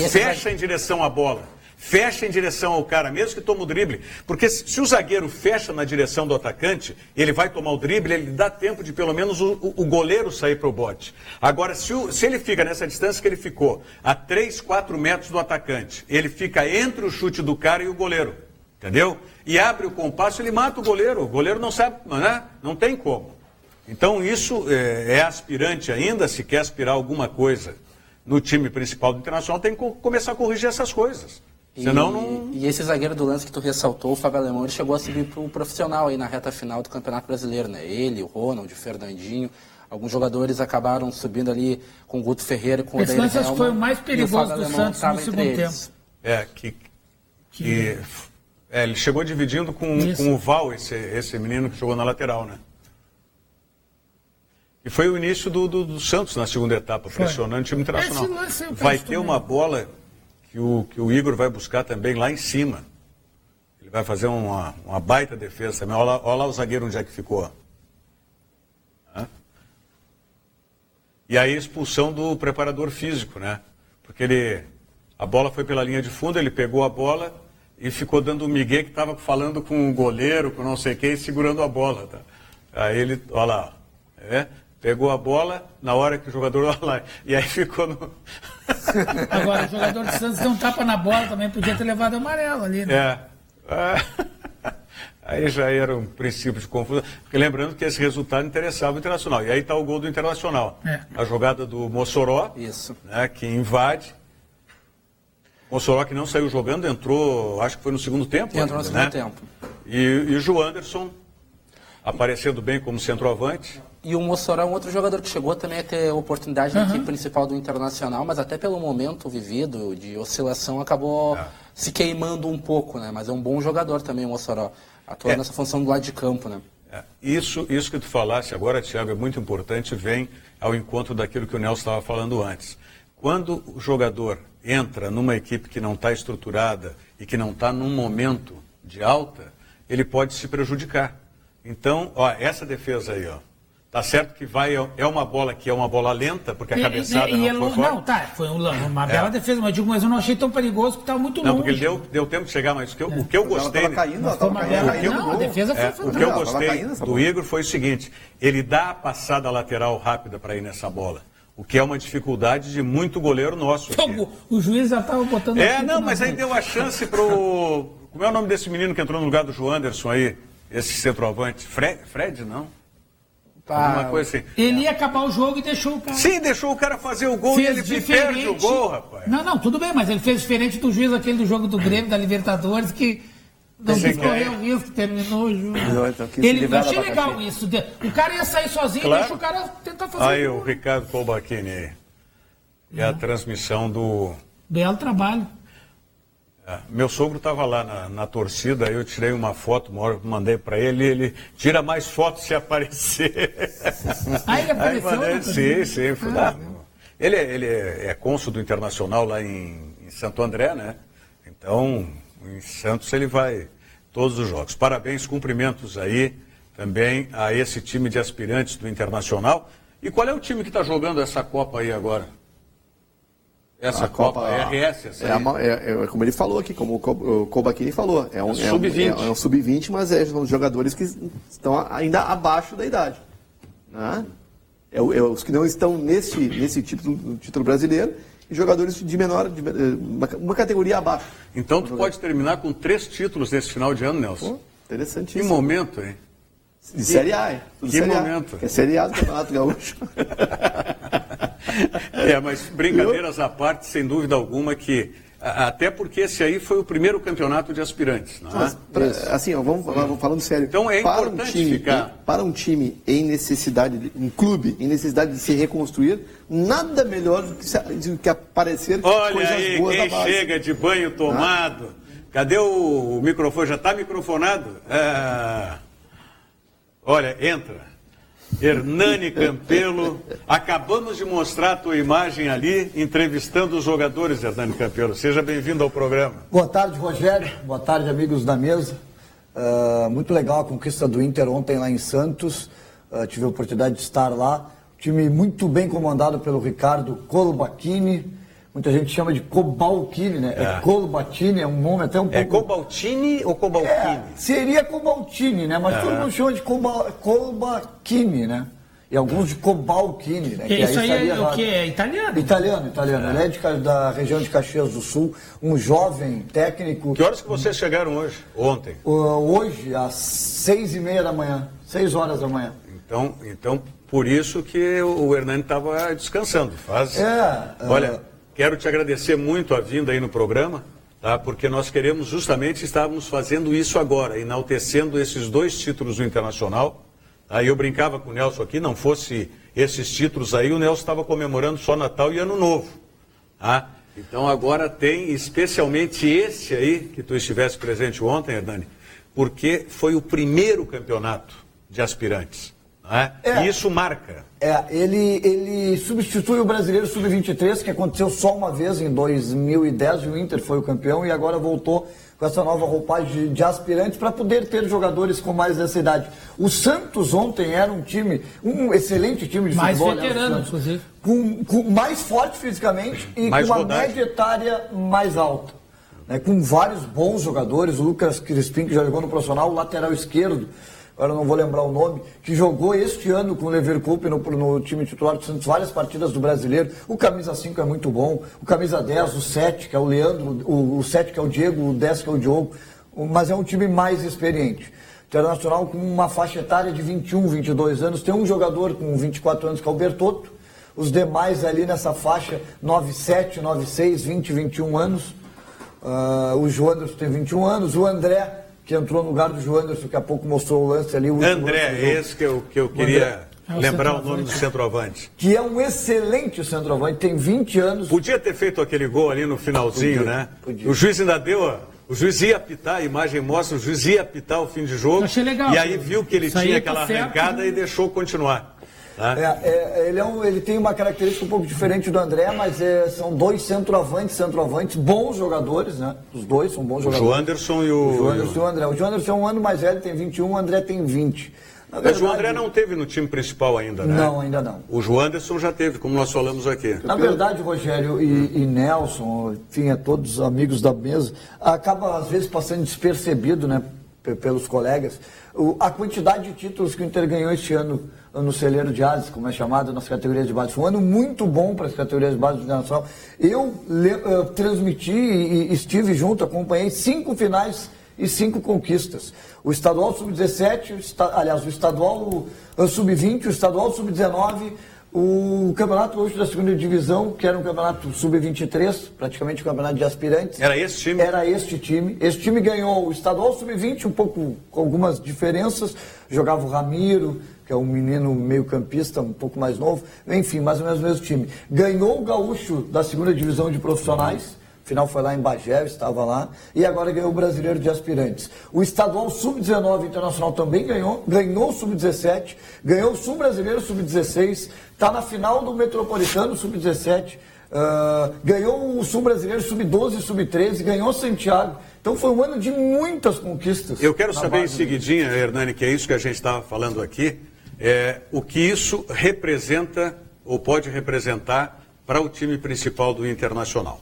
Fecha em direção à bola. Fecha em direção ao cara, mesmo que tome o drible. Porque se o zagueiro fecha na direção do atacante, ele vai tomar o drible, ele dá tempo de pelo menos o goleiro sair para o bote. Agora, se ele fica nessa distância que ele ficou, a 3, 4 metros do atacante, ele fica entre o chute do cara e o goleiro. Entendeu? E abre o compasso, ele mata o goleiro não sabe, né? Não tem como. Então isso é aspirante ainda, se quer aspirar alguma coisa no time principal do Internacional, tem que começar a corrigir essas coisas. Senão não... E esse zagueiro do lance que tu ressaltou, o Fábio Alemão, ele chegou a subir para o profissional aí na reta final do Campeonato Brasileiro, né? Ele, o Ronald, o Fernandinho, alguns jogadores acabaram subindo ali com o Guto Ferreira e com o Odair Helman. Esse lance foi o mais perigoso do Santos no segundo tempo. Ele chegou dividindo com o Val, esse menino que jogou na lateral, né? E foi o início do Santos na segunda etapa, pressionando o time internacional. Vai ter uma bola que o Igor vai buscar também lá em cima. Ele vai fazer uma baita defesa também. Olha lá o zagueiro onde é que ficou. E aí a expulsão do preparador físico, né? Porque a bola foi pela linha de fundo, ele pegou a bola e ficou dando o migué que estava falando com o goleiro, com não sei quem, segurando a bola. Tá? Aí ele, olha lá, pegou a bola na hora que o jogador, olha lá, e aí ficou no... Agora, o jogador do Santos deu um tapa na bola, também podia ter levado amarelo ali, né? Aí já era um princípio de confusão. Porque lembrando que esse resultado interessava o Internacional. E aí está o gol do Internacional. A jogada do Mossoró, né, que invade. Mossoró que não saiu jogando, entrou, acho que foi no segundo tempo. Entrou no segundo tempo. E o Joanderson aparecendo bem como centroavante. E o Mossoró é um outro jogador que chegou também a ter oportunidade na equipe principal do Internacional, mas até pelo momento vivido de oscilação acabou se queimando um pouco, né? Mas é um bom jogador também o Mossoró, atuando nessa função do lado de campo, né? Isso que tu falaste agora, Thiago, é muito importante, vem ao encontro daquilo que o Nelson estava falando antes. Quando o jogador entra numa equipe que não está estruturada e que não está num momento de alta, ele pode se prejudicar. Então, essa defesa aí, tá certo que é uma bola que é uma bola lenta, porque a cabeçada não foi fora. Não, foi uma bela defesa, mas eu não achei tão perigoso que estava muito longe. Não, porque ele deu tempo de chegar, mas o que eu gostei... A defesa foi fantástica. O que eu gostei do Igor foi o seguinte, ele dá a passada lateral rápida para ir nessa bola. O que é uma dificuldade de muito goleiro nosso. O juiz já estava botando... mas aí deu a chance pro... Como é o nome desse menino que entrou no lugar do Joanderson aí? Esse centroavante? Fred, não? Alguma coisa assim. Ele ia acabar o jogo e deixou o cara... Sim, deixou o cara fazer o gol e ele perde o gol, rapaz. Não, tudo bem, mas ele fez diferente do juiz aquele do jogo do Grêmio, da Libertadores, que... Não correu o risco, terminou o jogo. Eu achei legal isso. O cara ia sair sozinho e deixa o cara tentar fazer aí o Ricardo Colbachini aí. E a transmissão do Belo trabalho. Meu sogro estava lá na torcida, eu tirei uma foto, uma hora que mandei para ele tira mais fotos se aparecer. Ele apareceu? Sim. Ele é cônsul do Internacional lá em Santo André, né? Então, em Santos ele vai todos os jogos. Parabéns, cumprimentos aí também a esse time de aspirantes do Internacional. E qual é o time que está jogando essa Copa aí agora? Essa Copa RS, essa é como ele falou aqui, como o Kobachini falou, é um sub-20. É um sub-20, mas são jogadores que estão ainda abaixo da idade. Né? Os que não estão nesse título brasileiro, e jogadores de menor, uma categoria abaixo. Então tu pode terminar com 3 títulos nesse final de ano, Nelson. Interessantíssimo. Que momento, hein? De Série A, hein? Que momento. É Série A do Campeonato Gaúcho. Mas brincadeiras à parte, sem dúvida alguma que... Até porque esse aí foi o primeiro campeonato de aspirantes, não é? Assim, vamos falando sério. Então é importante ficar... Para um time em necessidade, um clube em necessidade de se reconstruir, nada melhor do que aparecer Olha coisas aí, boas quem da base. chega de banho tomado. Cadê o microfone? Já está microfonado? Olha, entra. Hernani Campelo, acabamos de mostrar a tua imagem ali, entrevistando os jogadores, Hernani Campelo. Seja bem-vindo ao programa. Boa tarde, Rogério. Boa tarde, amigos da mesa. Muito legal a conquista do Inter ontem lá em Santos. Tive a oportunidade de estar lá. Time muito bem comandado pelo Ricardo Colobatini. Muita gente chama de Cobaltini, né? É Colobatini, é um nome até um pouco... É Cobaltini ou Cobaltini? Seria Cobaltini, né? Mas todo mundo chama de Colobatini, né? E alguns de Cobaltini, né? Isso aí é o que? É italiano? Italiano. Ele é da região de Caxias do Sul, um jovem técnico... Que horas que vocês chegaram hoje? Ontem? Hoje, às 6h30 da manhã, 6 horas da manhã. Então por isso que o Hernani estava descansando. Olha... Quero te agradecer muito a vinda aí no programa, tá? Porque nós queremos estávamos fazendo isso agora, enaltecendo esses 2 títulos do Internacional. Tá? Eu brincava com o Nelson aqui, não fosse esses títulos aí, o Nelson estava comemorando só Natal e Ano Novo. Tá? Então agora tem especialmente esse aí, que tu estivesse presente ontem, Hernani, porque foi o primeiro campeonato de aspirantes. E isso marca. Ele substitui o Brasileiro Sub-23, que aconteceu só uma vez em 2010, e o Inter foi o campeão, e agora voltou com essa nova roupagem de aspirantes para poder ter jogadores com mais dessa idade. O Santos ontem era um excelente time de mais futebol. Mais veterano, inclusive. Com mais forte fisicamente e mais com uma rodagem. média etária mais alta. Né, com vários bons jogadores, o Lucas Crispim, que já jogou no profissional, o lateral esquerdo, agora não vou lembrar o nome, que jogou este ano com o Leverkusen no time titular do Santos, várias partidas do Brasileiro. O camisa 5 é muito bom, o camisa 10, o 7, que é o Leandro, o 7 que é o Diego, o 10 que é o Diogo, mas é um time mais experiente. Internacional com uma faixa etária de 21, 22 anos, tem um jogador com 24 anos que é o Bertotto, os demais ali nessa faixa 97, 96, 20, 21 anos. O Joanderson tem 21 anos, o André, que entrou no lugar do Joanderson, daqui a pouco mostrou o lance ali. André, esse que eu queria lembrar o nome do centroavante. Que é um excelente centroavante, tem 20 anos. Podia ter feito aquele gol ali no finalzinho, né? Podia. O juiz ainda deu, o juiz ia apitar, a imagem mostra, o juiz ia apitar o fim de jogo. Achei legal. E aí viu que ele tinha aquela arrancada e deixou continuar. Tá? Ele tem uma característica um pouco diferente do André, mas são 2 centroavantes, bons jogadores, né? Os 2 são bons jogadores. O Joanderson e o André. O Joanderson é um ano mais velho, tem 21, o André tem 20. Mas o André não teve no time principal ainda, né? Não, ainda não. O Joanderson já teve, como nós falamos aqui. Na verdade, Rogério e Nelson, enfim, todos os amigos da mesa, acaba às vezes passando despercebido, né, pelos colegas, a quantidade de títulos que o Inter ganhou este ano no celeiro de ases, como é chamado, nas categorias de base. Foi um ano muito bom para as categorias de base do Internacional. Eu transmiti e estive junto, acompanhei 5 finais e 5 conquistas. O estadual sub-17, o estadual sub-20, o estadual sub-19, o campeonato hoje da segunda divisão, que era um campeonato sub-23, praticamente um campeonato de aspirantes. Era esse time? Era este time. Este time ganhou o estadual sub-20, um pouco com algumas diferenças. Jogava o Ramiro, que é um menino meio-campista, um pouco mais novo. Enfim, mais ou menos o mesmo time. Ganhou o gaúcho da segunda divisão de profissionais. Final foi lá em Bagé, eu estava lá. E agora ganhou o Brasileiro de Aspirantes. O estadual Sub-19 Internacional também ganhou o Sub-17, ganhou o Sul-Brasileiro Sub-16, está na final do Metropolitano Sub-17, ganhou o Sul-Brasileiro Sub-12 e Sub-13, ganhou Santiago. Então foi um ano de muitas conquistas. Eu quero saber em seguidinha, Hernani, que é isso que a gente estava falando aqui, o que isso representa ou pode representar para o time principal do Internacional.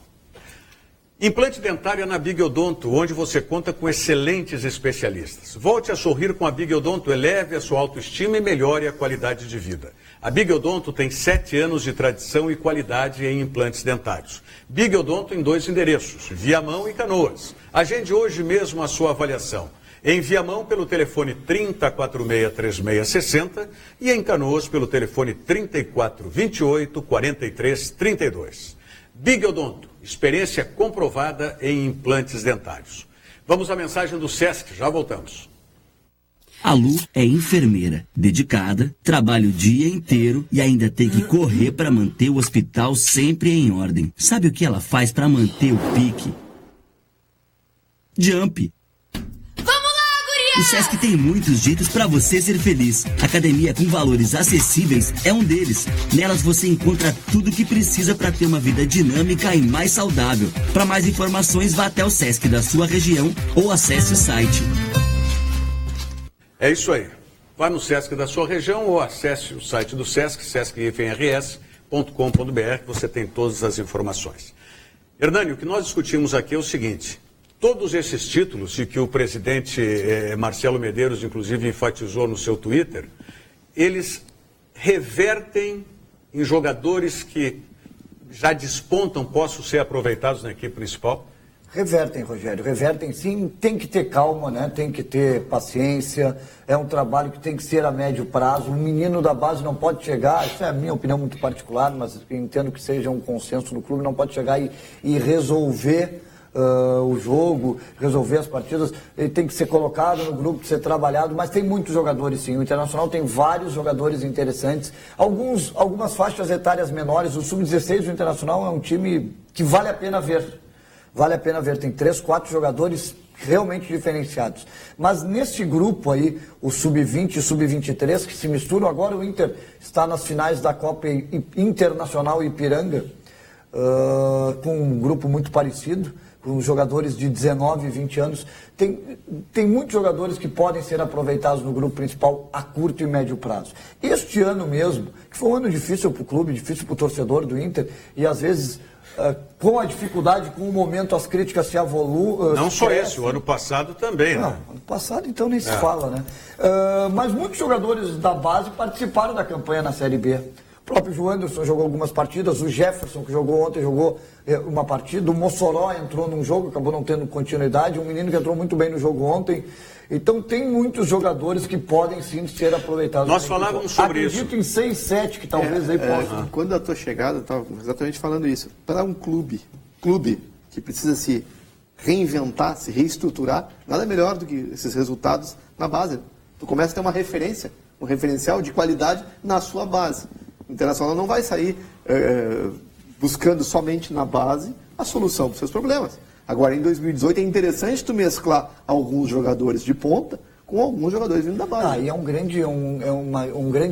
Implante dentário na Big Odonto, onde você conta com excelentes especialistas. Volte a sorrir com a Big Odonto, eleve a sua autoestima e melhore a qualidade de vida. A Big Odonto tem 7 anos de tradição e qualidade em implantes dentários. Big Odonto em 2 endereços, Viamão e Canoas. Agende hoje mesmo a sua avaliação. Em Viamão pelo telefone 3046-3660 e em Canoas pelo telefone 3428-4332. Big Odonto, experiência comprovada em implantes dentários. Vamos à mensagem do Sesc, já voltamos. A Lu é enfermeira, dedicada, trabalha o dia inteiro e ainda tem que correr para manter o hospital sempre em ordem. Sabe o que ela faz para manter o pique? Jump! O Sesc tem muitos jeitos para você ser feliz. Academia com valores acessíveis é um deles. Nelas você encontra tudo o que precisa para ter uma vida dinâmica e mais saudável. Para mais informações, vá até o Sesc da sua região ou acesse o site. É isso aí. Vá no Sesc da sua região ou acesse o site do Sesc, sesc-rs.com.br, que você tem todas as informações. Hernani, o que nós discutimos aqui é o seguinte: todos esses títulos, de que o presidente Marcelo Medeiros, inclusive, enfatizou no seu Twitter, eles revertem em jogadores que já despontam, possam ser aproveitados na equipe principal? Revertem, Rogério, revertem sim, tem que ter calma, né? Tem que ter paciência, é um trabalho que tem que ser a médio prazo, um menino da base não pode chegar, isso é a minha opinião muito particular, mas entendo que seja um consenso no clube, não pode chegar e resolver o jogo, resolver as partidas, ele tem que ser colocado no grupo, ser trabalhado, mas tem muitos jogadores sim, o Internacional tem vários jogadores interessantes, algumas faixas etárias menores, o Sub-16 do Internacional é um time que vale a pena ver. Vale a pena ver, tem 3, 4 jogadores realmente diferenciados. Mas neste grupo aí, o Sub-20 e o Sub-23, que se misturam, agora o Inter está nas finais da Copa Internacional Ipiranga, com um grupo muito parecido, com jogadores de 19 e 20 anos. Tem muitos jogadores que podem ser aproveitados no grupo principal a curto e médio prazo. Este ano mesmo, que foi um ano difícil para o clube, difícil para o torcedor do Inter, e às vezes com a dificuldade, com o momento, as críticas se avoluem. Não só esse, o ano passado também, não, né? Ano passado então nem se fala, né? Mas muitos jogadores da base participaram da campanha na Série B. O próprio João Anderson jogou algumas partidas, o Jefferson, que jogou ontem, jogou uma partida, o Mossoró entrou num jogo, acabou não tendo continuidade, um menino que entrou muito bem no jogo ontem. Então tem muitos jogadores que podem sim ser aproveitados. Nós falávamos sobre isso. Acredito em 6, 7 que talvez aí possam. Quando a tua chegada, eu estava exatamente falando isso. Para um clube que precisa se reinventar, se reestruturar, nada melhor do que esses resultados na base. Tu começa a ter uma referência, um referencial de qualidade na sua base. O Internacional não vai sair buscando somente na base a solução dos seus problemas. Agora, em 2018, é interessante tu mesclar alguns jogadores de ponta com alguns jogadores vindo da base. E é um grande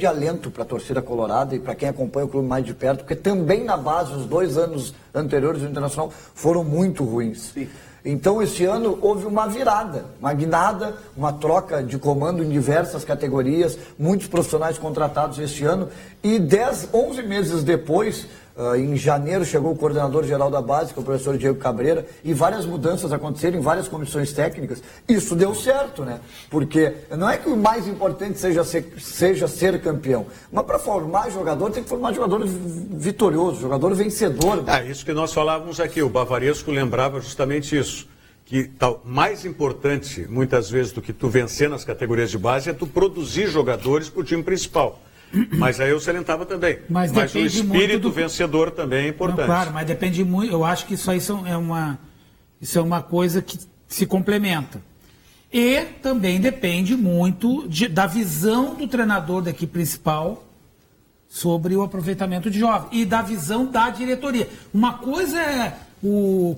alento para a torcida colorada e para quem acompanha o clube mais de perto, porque também na base, os 2 anos anteriores do Internacional foram muito ruins. Sim. Então, esse ano houve uma virada, uma guinada, uma troca de comando em diversas categorias, muitos profissionais contratados este ano, e 11 meses depois, em janeiro, chegou o coordenador geral da base, que é o professor Diego Cabreira, e várias mudanças aconteceram em várias comissões técnicas. Isso deu certo, né? Porque não é que o mais importante seja ser campeão, mas para formar jogador, tem que formar jogador vitorioso, jogador vencedor. Isso que nós falávamos aqui, o Bavaresco lembrava justamente isso, que mais importante, muitas vezes, do que tu vencer nas categorias de base, é tu produzir jogadores para o time principal. Mas aí eu salientava também. Mas o espírito vencedor também é importante. Não, claro, mas depende muito. Eu acho que isso aí isso é uma coisa que se complementa. E também depende muito da visão do treinador da equipe principal sobre o aproveitamento de jovens. E da visão da diretoria. Uma coisa é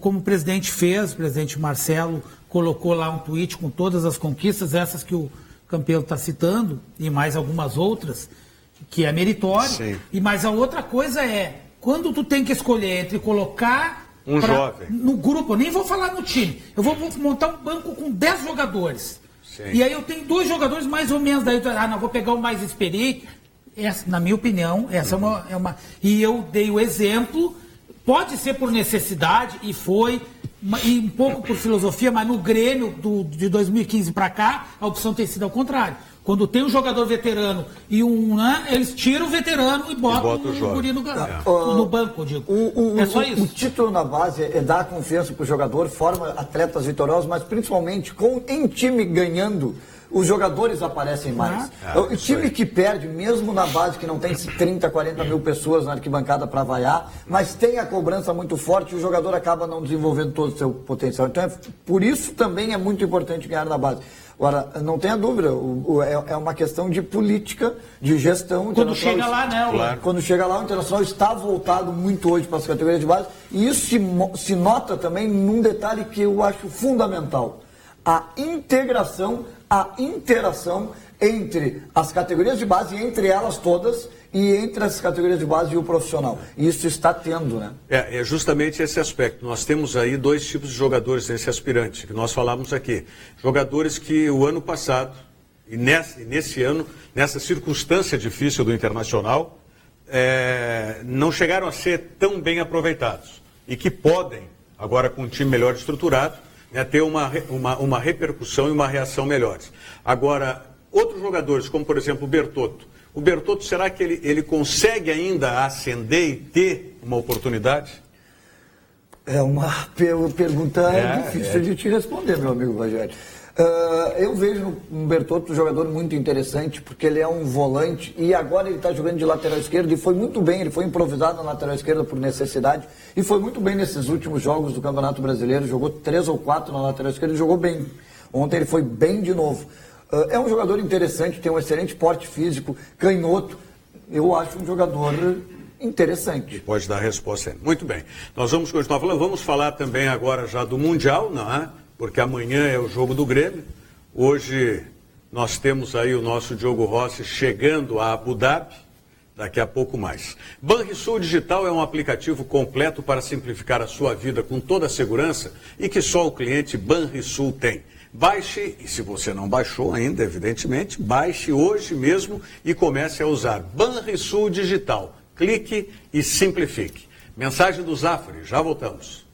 como o presidente Marcelo colocou lá um tweet com todas as conquistas, essas que o Campelo está citando, e mais algumas outras, que é meritório. Sim. E mais a outra coisa é, quando tu tem que escolher entre colocar jovem no grupo, eu nem vou falar no time, eu vou montar um banco com 10 jogadores. Sim. E aí eu tenho 2 jogadores mais ou menos, daí não, vou pegar o mais experiente. Essa, na minha opinião, essa é uma... E eu dei o exemplo, pode ser por necessidade, e foi, e um pouco por filosofia, mas no Grêmio de 2015 para cá, a opção tem sido ao contrário. Quando tem um jogador veterano e eles tiram o veterano e botam o guri no banco, eu digo. É só isso. O título na base é dar confiança para o jogador, forma atletas vitoriosos, mas principalmente em time ganhando, os jogadores aparecem mais. O time que perde, mesmo na base, que não tem 30, 40 mil pessoas na arquibancada para vaiar, mas tem a cobrança muito forte, o jogador acaba não desenvolvendo todo o seu potencial. Então, por isso também é muito importante ganhar na base. Agora, não tenha dúvida, é uma questão de política, de gestão. Quando chega lá, né? Claro. Quando chega lá, o Internacional está voltado muito hoje para as categorias de base, e isso se nota também num detalhe que eu acho fundamental. A integração, a interação entre as categorias de base, entre elas todas, e entre as categorias de base e o profissional. Isso está tendo, né? É justamente esse aspecto. Nós temos aí 2 tipos de jogadores nesse aspirante, que nós falamos aqui. Jogadores que o ano passado, e nesse ano, nessa circunstância difícil do Internacional, não chegaram a ser tão bem aproveitados. E que podem, agora com um time melhor estruturado, ter uma repercussão e uma reação melhores. Agora, outros jogadores, como por exemplo o Bertotto. O Bertotto, será que ele consegue ainda ascender e ter uma oportunidade? É uma pergunta difícil de te responder, meu amigo Rogério. Eu vejo no Bertotto um jogador muito interessante, porque ele é um volante e agora ele está jogando de lateral esquerdo e foi muito bem, ele foi improvisado na lateral esquerda por necessidade e foi muito bem nesses últimos jogos do Campeonato Brasileiro, jogou 3 ou 4 na lateral esquerda e jogou bem. Ontem ele foi bem de novo. É um jogador interessante, tem um excelente porte físico, canhoto. Eu acho um jogador interessante. Pode dar a resposta. Muito bem. Nós vamos continuar falando. Vamos falar também agora já do Mundial, não é? Porque amanhã é o jogo do Grêmio. Hoje nós temos aí o nosso Diogo Rossi chegando a Abu Dhabi. Daqui a pouco mais. Banrisul Digital é um aplicativo completo para simplificar a sua vida com toda a segurança e que só o cliente Banrisul tem. Baixe, e se você não baixou ainda, evidentemente, baixe hoje mesmo e comece a usar Banrisul Digital. Clique e simplifique. Mensagem do Zafari, já voltamos.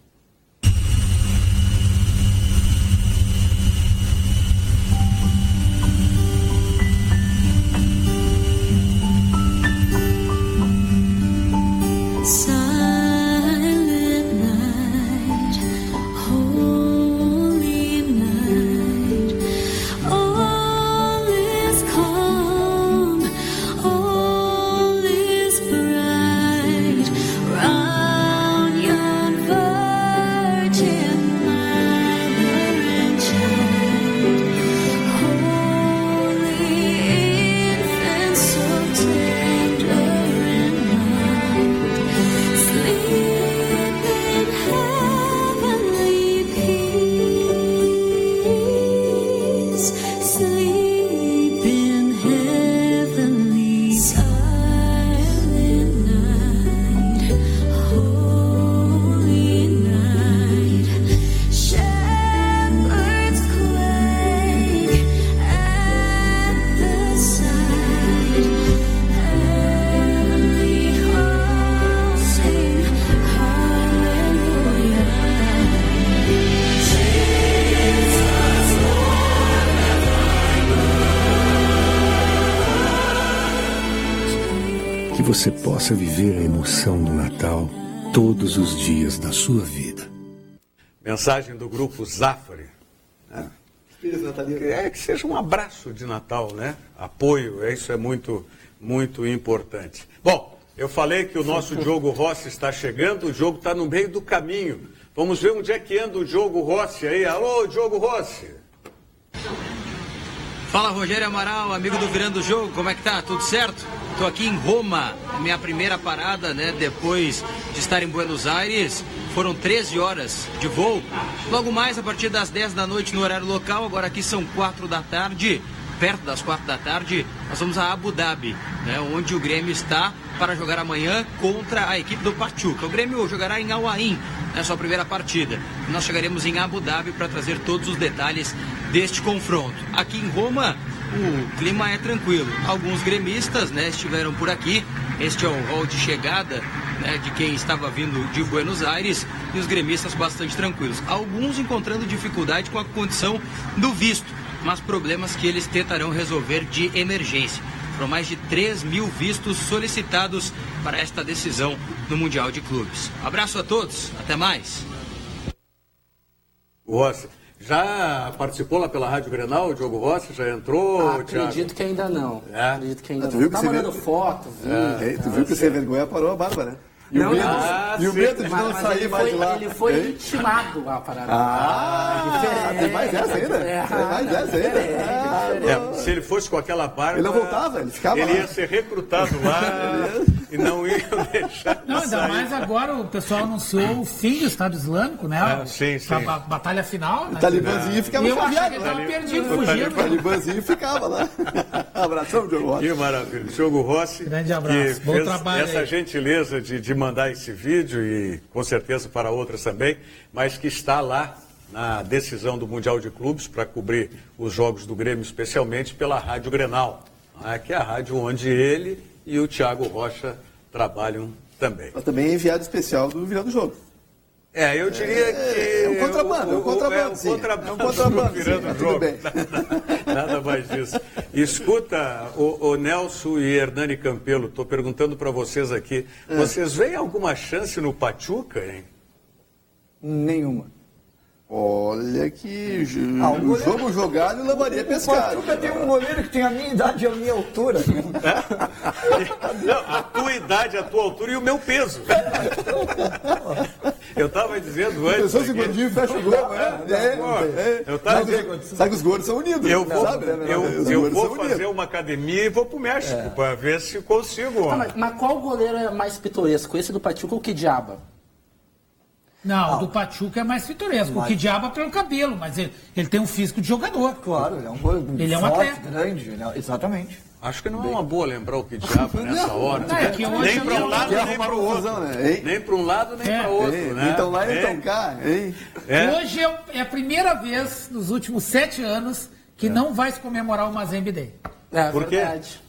Você possa viver a emoção do Natal todos os dias da sua vida. Mensagem do grupo Zafari. Que seja um abraço de Natal, né? Apoio, isso é muito, muito importante. Bom, eu falei que o nosso Diogo Rossi está chegando, o jogo está no meio do caminho. Vamos ver onde é que anda o Diogo Rossi aí. Alô, Diogo Rossi. Fala, Rogério Amaral, amigo do Virando o Jogo, como é que tá? Tudo certo? Tô aqui em Roma, minha primeira parada, né, depois de estar em Buenos Aires. foram 13 horas de voo. Logo mais, a partir das 10 da noite no horário local, agora aqui são 4 da tarde, perto das 4 da tarde, nós vamos a Abu Dhabi, né, onde o Grêmio está para jogar amanhã contra a equipe do Pachuca. O Grêmio jogará em Al Ain, na sua primeira partida. Nós chegaremos em Abu Dhabi para trazer todos os detalhes deste confronto. Aqui em Roma, o clima é tranquilo. Alguns gremistas, né, estiveram por aqui. Este é o hall de chegada, né, de quem estava vindo de Buenos Aires, e os gremistas bastante tranquilos. Alguns encontrando dificuldade com a condição do visto, mas problemas que eles tentarão resolver de emergência. Foram mais de 3 mil vistos solicitados para esta decisão no Mundial de Clubes. Abraço a todos, até mais. Rossi, já participou lá pela Rádio Grenal, o Diogo Rossi? Já entrou, acredito Thiago? Que ainda não. Acredito que ainda não. Viu que tá mandando foto, vídeo. Tu viu que sem vergonha parou a Bárbara, né? E o medo de não sair mais de lá. Ele foi intimado a parar. Tem mais essa ainda? Tem mais essa ainda? Se ele fosse com aquela barba... Ele não voltava, ele ficava Ele lá. ia ser recrutado lá e não ia deixar Não, ainda mais agora o pessoal anunciou o fim do Estado Islâmico, né? Sim. A batalha final, né? O Talibanzinho ficava chateado. Ele tava perdido, fugindo. O Talibanzinho ficava lá. Abração, Diogo Rossi. Que maravilha. Diogo Rossi, grande abraço. Que Bom fez trabalho essa aí. gentileza de mandar esse vídeo e com certeza para outras também, mas que está lá na decisão do Mundial de Clubes para cobrir os jogos do Grêmio, especialmente pela Rádio Grenal, que é a rádio onde ele e o Thiago Rocha trabalham também. Mas também é enviado especial do Virando Jogo. Eu diria que... É um contrabando, um contrabando virando jogo. Bem. Nada mais disso. Escuta, o Nelson e Hernani Campelo, estou perguntando para vocês aqui, vocês veem alguma chance no Pachuca, hein? Nenhuma. Olha que o jogo jogado e Lamaria pescar. O Pachuca tem um goleiro que tem a minha idade e a minha altura. Não, a tua idade, a tua altura e o meu peso. Eu estava dizendo antes. Pessoal segundinho fecha o gol, né? Eu tava dizendo, sabe que os gordos são unidos. Eu vou fazer uma academia e vou pro México para ver se consigo. Mas qual goleiro é mais pitoresco? Esse do Pachuca ou o Kidiaba? Não, o do Pachuca é mais pitoresco. O Kidiaba pelo cabelo, mas ele tem um físico de jogador. Claro, ele é um goleiro ele é um forte, atleta. grande, exatamente. Acho que não é uma boa lembrar o Kidiaba nessa hora. Nem para um lado, nem para o outro. Nem para um lado, nem para o outro. Nem tão lá, nem tão cá. Hoje é a primeira vez nos últimos 7 anos que não vai se comemorar o Mazembe Day. Por quê?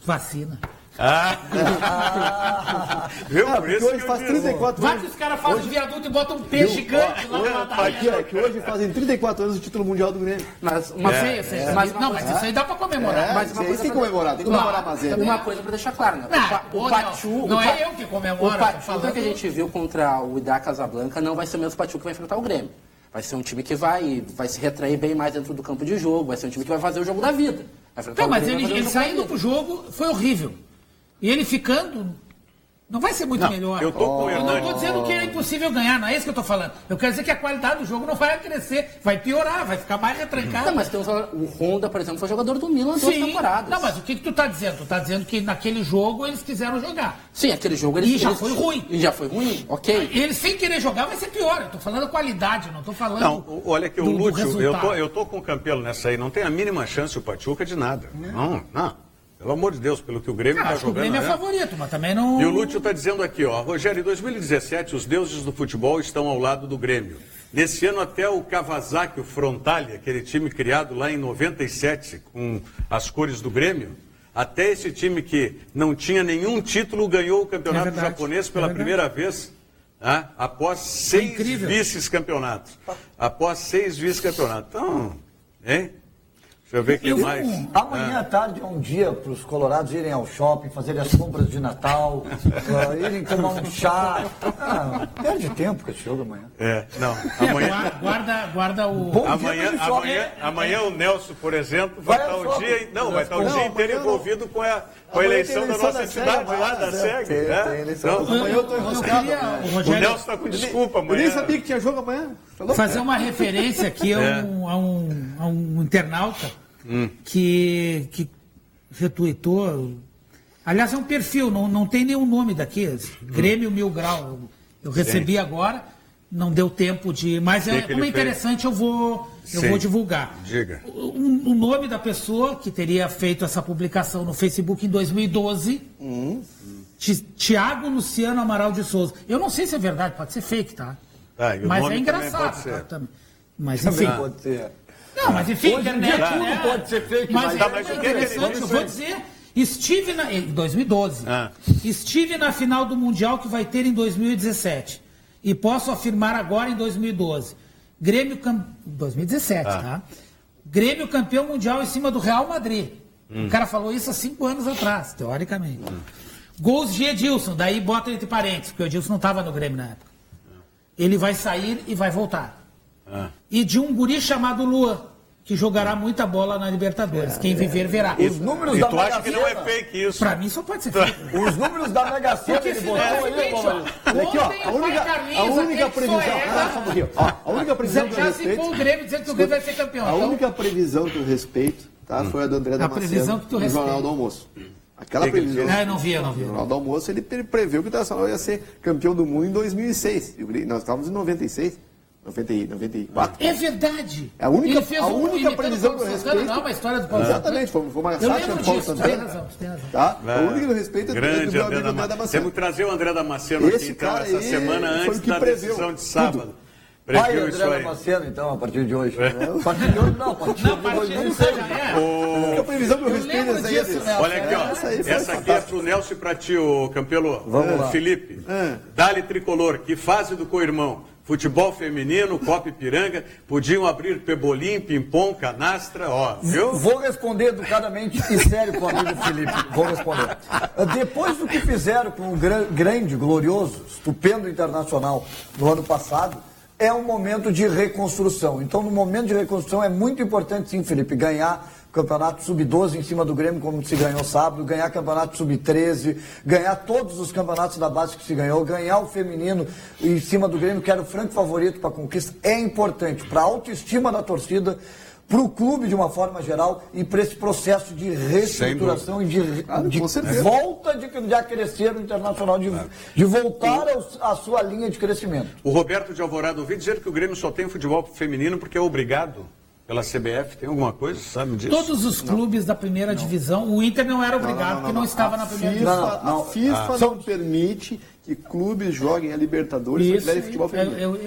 Vacina. Viu? Por isso hoje faz 34 anos. Vai que os caras fazem viaduto e botam um peixe gigante lá na batalha. Que hoje fazem 34 anos o título mundial do Grêmio. Mas isso aí dá pra comemorar. Mas tem que comemorar, tem que comemorar mais ele. Uma coisa pra deixar claro, né? O Pachuca. Não é eu que comemoro. O Pachuca que a gente viu contra o Wydad Casablanca não vai ser o mesmo Pachuca que vai enfrentar o Grêmio. Vai ser um time que vai se retrair bem mais dentro do campo de jogo. Vai ser um time que vai fazer o jogo da vida. Não, mas ele saindo pro jogo foi horrível. E ele ficando, não vai ser muito melhor. Eu não estou dizendo que é impossível ganhar, não é isso que eu estou falando. Eu quero dizer que a qualidade do jogo não vai crescer, vai piorar, vai ficar mais retrancado. Não, mas tem o Honda, por exemplo, foi jogador do Milan há 2 temporadas. Não, mas o que tu está dizendo? Tu está dizendo que naquele jogo eles quiseram jogar. Sim, aquele jogo foi ruim. E já foi ruim, ok. Eles sem querer jogar vai ser pior. Eu estou falando qualidade, não estou falando. Não, olha que o Lúcio, eu tô com o Campelo nessa aí, não tem a mínima chance o Pachuca de nada. Não. Pelo amor de Deus, pelo que o Grêmio está jogando. O Grêmio é favorito, mas também não... E o Lúcio está dizendo aqui, Rogério, em 2017 os deuses do futebol estão ao lado do Grêmio. Nesse ano até o Kawasaki, o Frontale, aquele time criado lá em 97 com as cores do Grêmio, até esse time que não tinha nenhum título ganhou o campeonato japonês pela primeira vez, após 6 vice-campeonatos. Após 6 vice-campeonatos. Então, hein? Deixa eu ver o que mais. Amanhã à tarde é um dia para os colorados irem ao shopping, fazerem as compras de Natal, irem tomar um chá. Perde tempo com esse jogo amanhã. Amanhã. Guarda o. Amanhã o Nelson, por exemplo, vai estar o dia. Não, vai estar o dia inteiro envolvido com a eleição da nossa cidade lá da SEG. Amanhã eu estou enroscado. O Nelson está com desculpa amanhã. Eu nem sabia que tinha jogo amanhã. Fazer uma referência aqui a um internauta que retuitou. Aliás, é um perfil, não tem nenhum nome daqui. Grêmio Mil Grau. Eu recebi agora. Não deu tempo de... Mas como é interessante, eu vou divulgar. Diga. O nome da pessoa que teria feito essa publicação no Facebook em 2012... Tiago Luciano Amaral de Souza. Eu não sei se é verdade, pode ser fake, tá? Mas é engraçado. Pode mas enfim. Pode ser. Não, mas enfim, internet, tudo pode ser fake. Mas é interessante, eu vou dizer... Estive em 2012. Estive na final do Mundial que vai ter em 2017. E posso afirmar agora em 2012. 2017, tá? Grêmio campeão mundial em cima do Real Madrid. O cara falou isso há 5 anos atrás, teoricamente. Gols de Edilson, daí bota entre parênteses, porque o Edilson não estava no Grêmio na época. Ele vai sair e vai voltar. E de um guri chamado Luan, que jogará muita bola na Libertadores. Quem viver, verá. Os números da tu Mega acha que não é fake isso? Pra mim só pode ser fake. Os números da Mega Sena ele botou aí, a única previsão... A única previsão que eu respeito... Já se o Grêmio dizendo que o Grêmio vai ser campeão. A única previsão que eu respeito, tá, foi a do André Damasceno no Jornal do Almoço. Aquela previsão. Eu não vi. No Jornal do Almoço, ele preveu que o Internacional ia ser campeão do mundo em 2006. Nós estávamos em 96. 94. É verdade. A única previsão que eu respeito... Não, uma história do Paulo Santana. Exatamente, foi uma sátira do Paulo Santana. Tem razão. Tá? A única que eu respeito é do meu amigo André Damasceno. Temos que trazer o André Damasceno aqui, então, essa semana antes da decisão de sábado. Vai, André Damasceno, então, a partir de hoje. A partir de hoje, não. A partir de 2006. A previsão que eu respeito é essa aí. Olha aqui, ó. Essa aqui é pro Nelson e pra ti, ô Campelo. Vamos lá. Felipe. Dali Tricolor, que fase do co-irmão? Futebol feminino, Copa Ipiranga, podiam abrir pebolim, ping-pong, canastra, viu? Vou responder educadamente e sério com o amigo Felipe. Vou responder. Depois do que fizeram com o grande, glorioso, estupendo Internacional no ano passado, é um momento de reconstrução. Então, no momento de reconstrução, é muito importante, sim, Felipe, ganhar campeonato sub-12 em cima do Grêmio, como se ganhou sábado, ganhar campeonato sub-13, ganhar todos os campeonatos da base que se ganhou, ganhar o feminino em cima do Grêmio, que era o franco favorito para a conquista, é importante para a autoestima da torcida, para o clube de uma forma geral e para esse processo de reestruturação e de volta de acrescer o Internacional, de voltar à sua linha de crescimento. O Roberto de Alvorada, ouvi dizer que o Grêmio só tem futebol feminino porque é obrigado pela CBF. Tem alguma coisa, sabe disso? Todos os clubes da primeira divisão, o Inter não era obrigado porque não estava na primeira divisão. A FIFA não permite que clubes joguem a Libertadores se tiverem futebol feminino.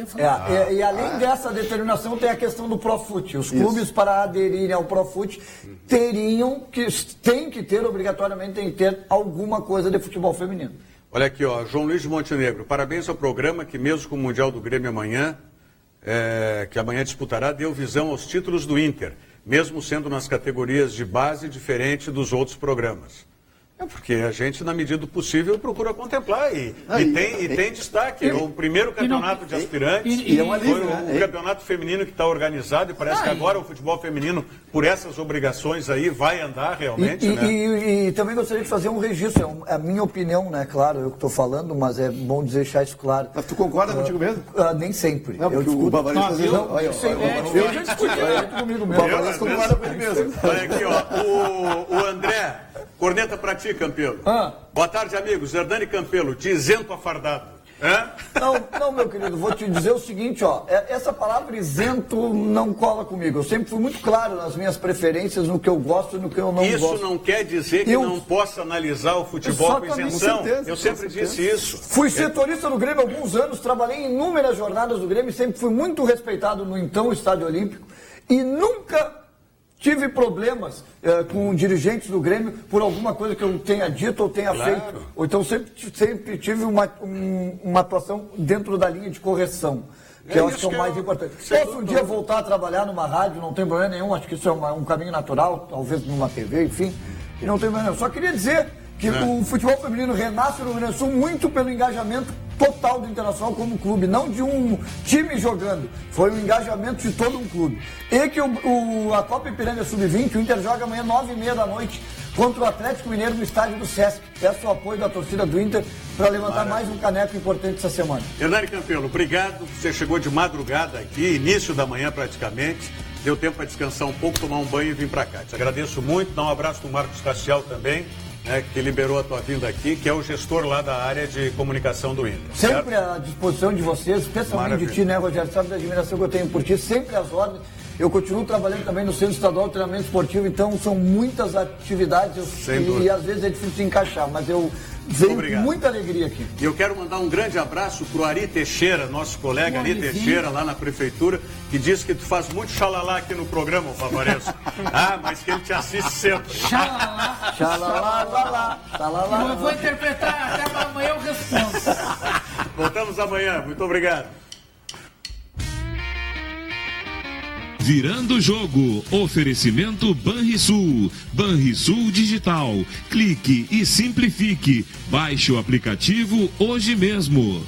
E além dessa determinação, tem a questão do Profut. Os clubes, para aderirem ao Profut, têm que ter, obrigatoriamente, tem que ter alguma coisa de futebol feminino. Olha aqui, ó, João Luiz de Montenegro. Parabéns ao programa que, mesmo com o Mundial do Grêmio amanhã, que amanhã disputará, deu visão aos títulos do Inter, mesmo sendo nas categorias de base diferente dos outros programas. É porque a gente, na medida do possível, procura contemplar e tem destaque. O primeiro campeonato de aspirantes foi o campeonato feminino que está organizado e parece que agora o futebol feminino, por essas obrigações aí, vai andar realmente. E também gostaria de fazer um registro, é a minha opinião, né? Claro, eu que estou falando, mas é bom deixar isso claro. Mas tu concorda contigo mesmo? Nem sempre. Não, porque o Bavarista eu já discuti comigo mesmo. O Bavarista concorda comigo mesmo. Olha aqui, ó, o André, corneta pra ti, Campelo. Boa tarde, amigos. Hernani Campelo, de isento a fardado. Não, meu querido, vou te dizer o seguinte, ó. Essa palavra isento não cola comigo. Eu sempre fui muito claro nas minhas preferências, no que eu gosto e no que eu não gosto. Isso não quer dizer que não possa analisar o futebol com isenção. Eu sempre disse isso. Fui setorista do Grêmio há alguns anos, trabalhei em inúmeras jornadas do Grêmio, sempre fui muito respeitado no então Estádio Olímpico e nunca tive problemas com dirigentes do Grêmio por alguma coisa que eu tenha dito ou tenha feito. Ou então sempre tive uma atuação dentro da linha de correção, que eu acho que é o mais importante. Posso um dia voltar a trabalhar numa rádio, não tem problema nenhum, acho que isso é um caminho natural, talvez numa TV, enfim, e não tem problema nenhum. Só queria dizer que o futebol feminino renasce no Rio Grande do Sul muito pelo engajamento total do Internacional como clube, não de um time jogando, foi um engajamento de todo um clube. E que a Copa Ipiranga Sub-20, o Inter joga amanhã 9h30 da noite contra o Atlético Mineiro no estádio do Sesc. Peço o apoio da torcida do Inter para levantar mais um caneco importante essa semana. Hernani Campelo, obrigado. Você chegou de madrugada aqui, início da manhã praticamente. Deu tempo para descansar um pouco, tomar um banho e vir para cá. Te agradeço muito. Dá um abraço para o Marcos Castiel também. né, que liberou a tua vinda aqui, que é o gestor lá da área de comunicação do Inter. Sempre certo? à disposição de vocês, especialmente Maravilha. de ti, né, Rogério? Sabe da admiração que eu tenho por ti, sempre às ordens. Eu continuo trabalhando também no Centro Estadual de Treinamento Esportivo, então são muitas atividades e às vezes é difícil de encaixar, mas eu venho com muita alegria aqui. E eu quero mandar um grande abraço pro Ari Teixeira, nosso colega Ari Teixeira, lá na prefeitura, que diz que tu faz muito xalalá aqui no programa, o Favarenzo. Mas que ele te assiste sempre. Xalalá. Xalalá, xalalá. Eu vou interpretar, até amanhã eu respondo. Voltamos amanhã, muito obrigado. Virando o jogo, oferecimento Banrisul. Banrisul Digital. Clique e simplifique. Baixe o aplicativo hoje mesmo.